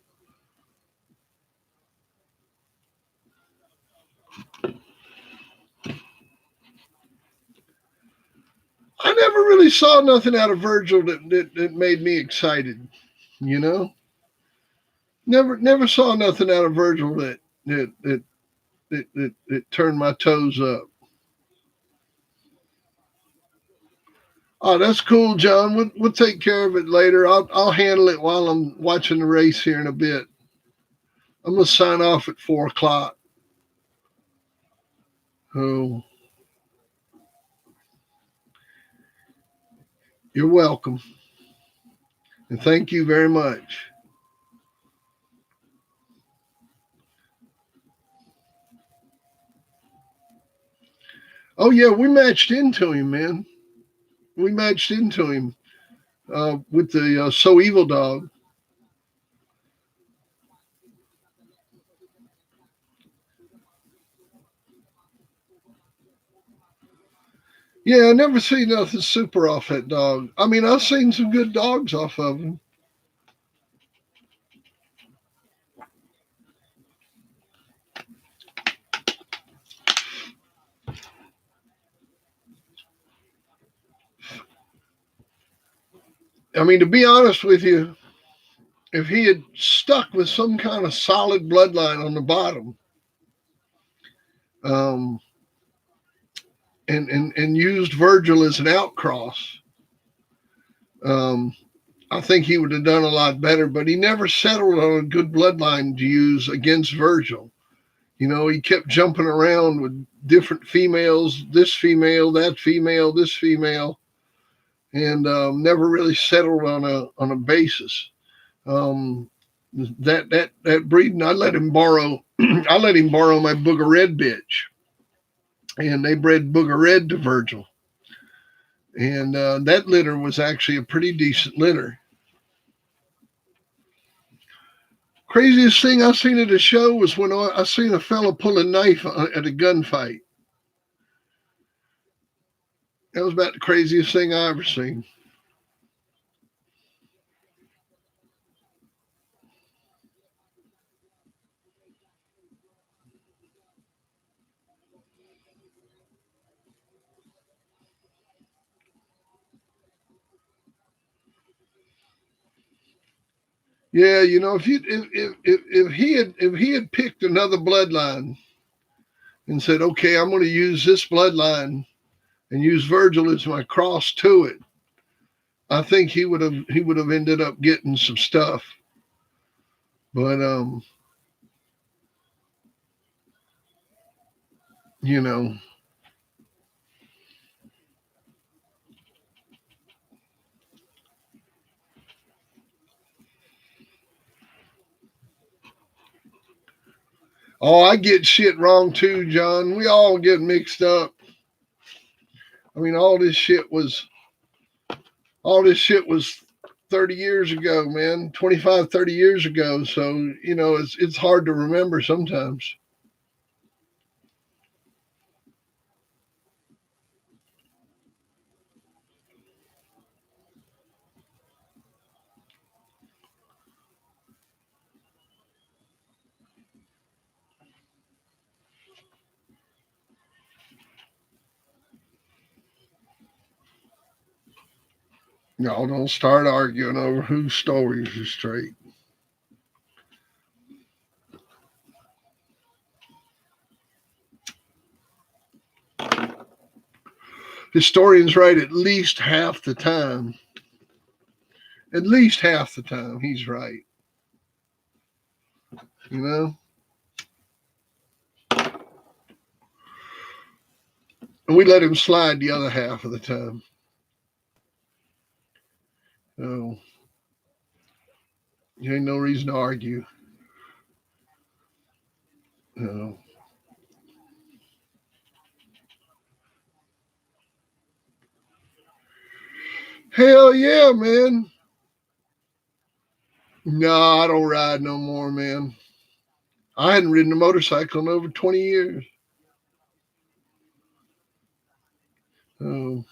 I never really saw nothing out of Virgil that made me excited. You know, never saw nothing out of Virgil that turned my toes up. Oh, that's cool, John. We'll take care of it later. I'll handle it while I'm watching the race here in a bit. I'm gonna sign off at 4 o'clock. Oh, you're welcome, and thank you very much. Oh yeah, we matched into him, man. We matched into him with the So Evil dog. Yeah, I never seen nothing super off that dog. I mean, I've seen some good dogs off of him. I mean, to be honest with you, if he had stuck with some kind of solid bloodline on the bottom, um, and used Virgil as an outcross, um, I think he would have done a lot better. But he never settled on a good bloodline to use against Virgil. You know, he kept jumping around with different females, this female, that female, this female, and never really settled on a basis. Um, that breeding, I let him borrow. I let him borrow my Booger Red bitch, and they bred Booger Red to Virgil, and that litter was actually a pretty decent litter. Craziest thing I seen at a show was when I seen a fella pull a knife at a gunfight. That was about the craziest thing I ever seen. Yeah, you know, if he had picked another bloodline and said, okay, I'm going to use this bloodline and use Virgil as my cross to it, I think he would have ended up getting some stuff. But you know, oh, I get shit wrong too, John. We all get mixed up. I mean, all this shit was 30 years ago, man. 25, 30 years ago. So, you know, it's hard to remember sometimes. Y'all don't start arguing over whose stories are straight. Historians right at least half the time. At least half the time, he's right. You know? And we let him slide the other half of the time. So, there ain't no reason to argue. You know? Hell yeah, man. No, I don't ride no more, man. I hadn't ridden a motorcycle in over 20 years. Oh.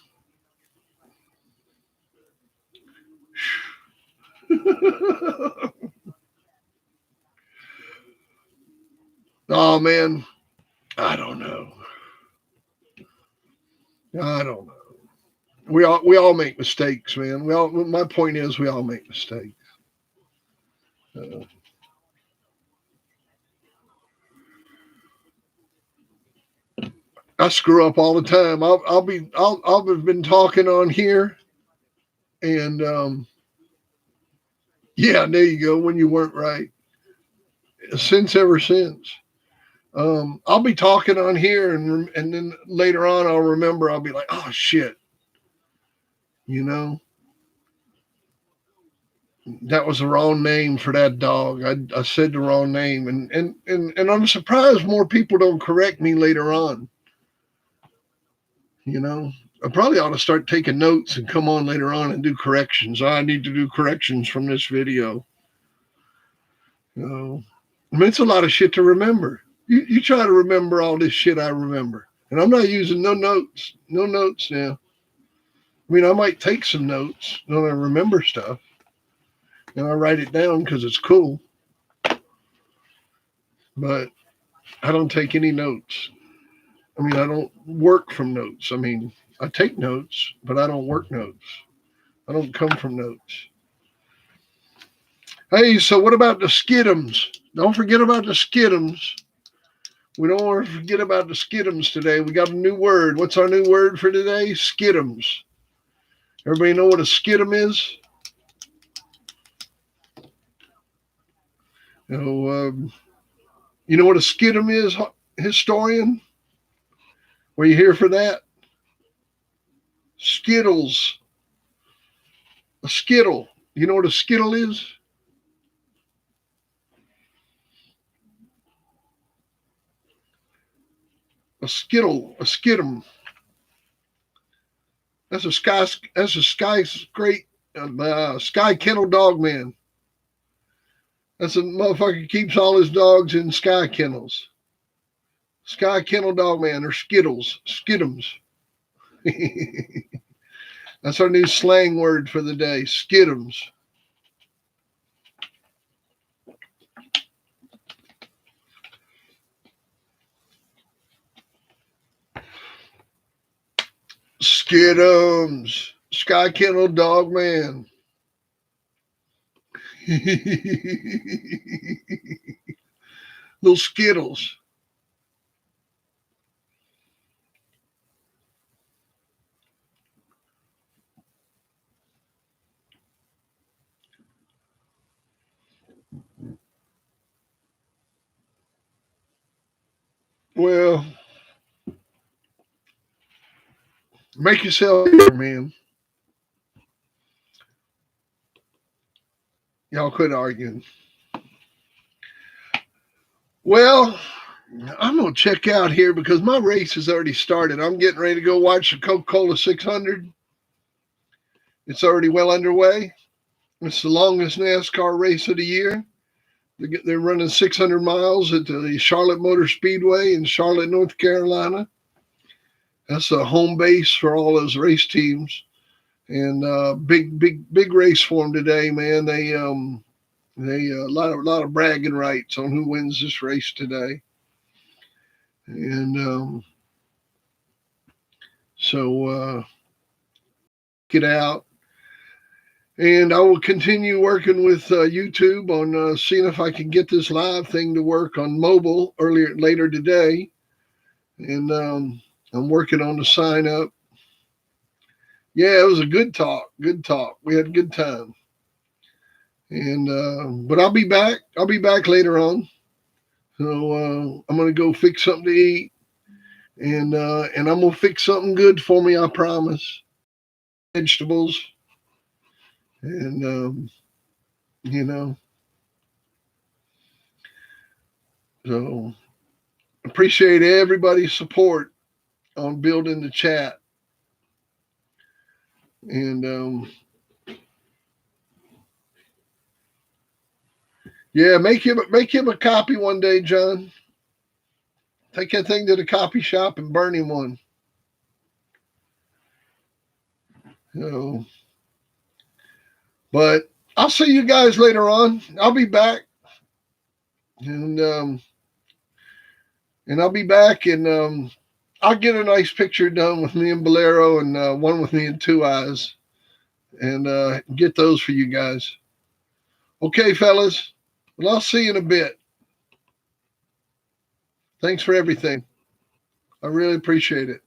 Oh man, I don't know. I don't know. We all make mistakes, man. We all. My point is, we all make mistakes. Uh, I screw up all the time. I'll have been talking on here, and yeah, there you go. When you weren't right, ever since. I'll be talking on here, and then later on, I'll remember. I'll be like, oh shit, you know, that was the wrong name for that dog. I said the wrong name, and I'm surprised more people don't correct me later on. I probably ought to start taking notes and come on later on and do corrections. I need to do corrections from this video. I mean, it's a lot of shit to remember. You try to remember all this shit I remember. And I'm not using no notes now. I mean, I might take some notes when I remember stuff. And I write it down because it's cool. But I don't take any notes. I mean, I don't work from notes. I mean, I take notes, but I don't work notes. I don't come from notes. Hey, so what about the skidums? Don't forget about the skidums. We don't want to forget about the skidums today. We got a new word. What's our new word for today? Skidums. Everybody know what a skidum is? You know what a skidum is, historian? Were you here for that? Skittles. A skittle. You know what a skittle is? A skittle, a skidum. That's a sky kennel dog man. That's a motherfucker keeps all his dogs in sky kennels. Sky kennel dog man or skittles, skidums. That's our new slang word for the day, skidums. Skidums. Sky kennel dog man. Little skittles. Well, make yourself here, man. Y'all quit arguing. Well, I'm going to check out here because my race has already started. I'm getting ready to go watch the Coca-Cola 600. It's already well underway. It's the longest NASCAR race of the year. They're running 600 miles at the Charlotte Motor Speedway in Charlotte, North Carolina. That's a home base for all those race teams. And big race for them today, man. They a lot of bragging rights on who wins this race today. And so get out. And I will continue working with YouTube on seeing if I can get this live thing to work on mobile later today. And I'm working on the sign up. Yeah, it was a good talk. Good talk. We had a good time. And but I'll be back. I'll be back later on. So I'm gonna go fix something to eat, and I'm gonna fix something good for me. I promise. Vegetables, and you know. So appreciate everybody's support on building the chat, and yeah, make him a copy one day, John. Take that thing to the copy shop and burn him one. So, but I'll see you guys later on. I'll be back, and I'll be back, and I'll get a nice picture done with me and Bolero, and one with me and Two Eyes, and get those for you guys. Okay, fellas. Well, I'll see you in a bit. Thanks for everything. I really appreciate it.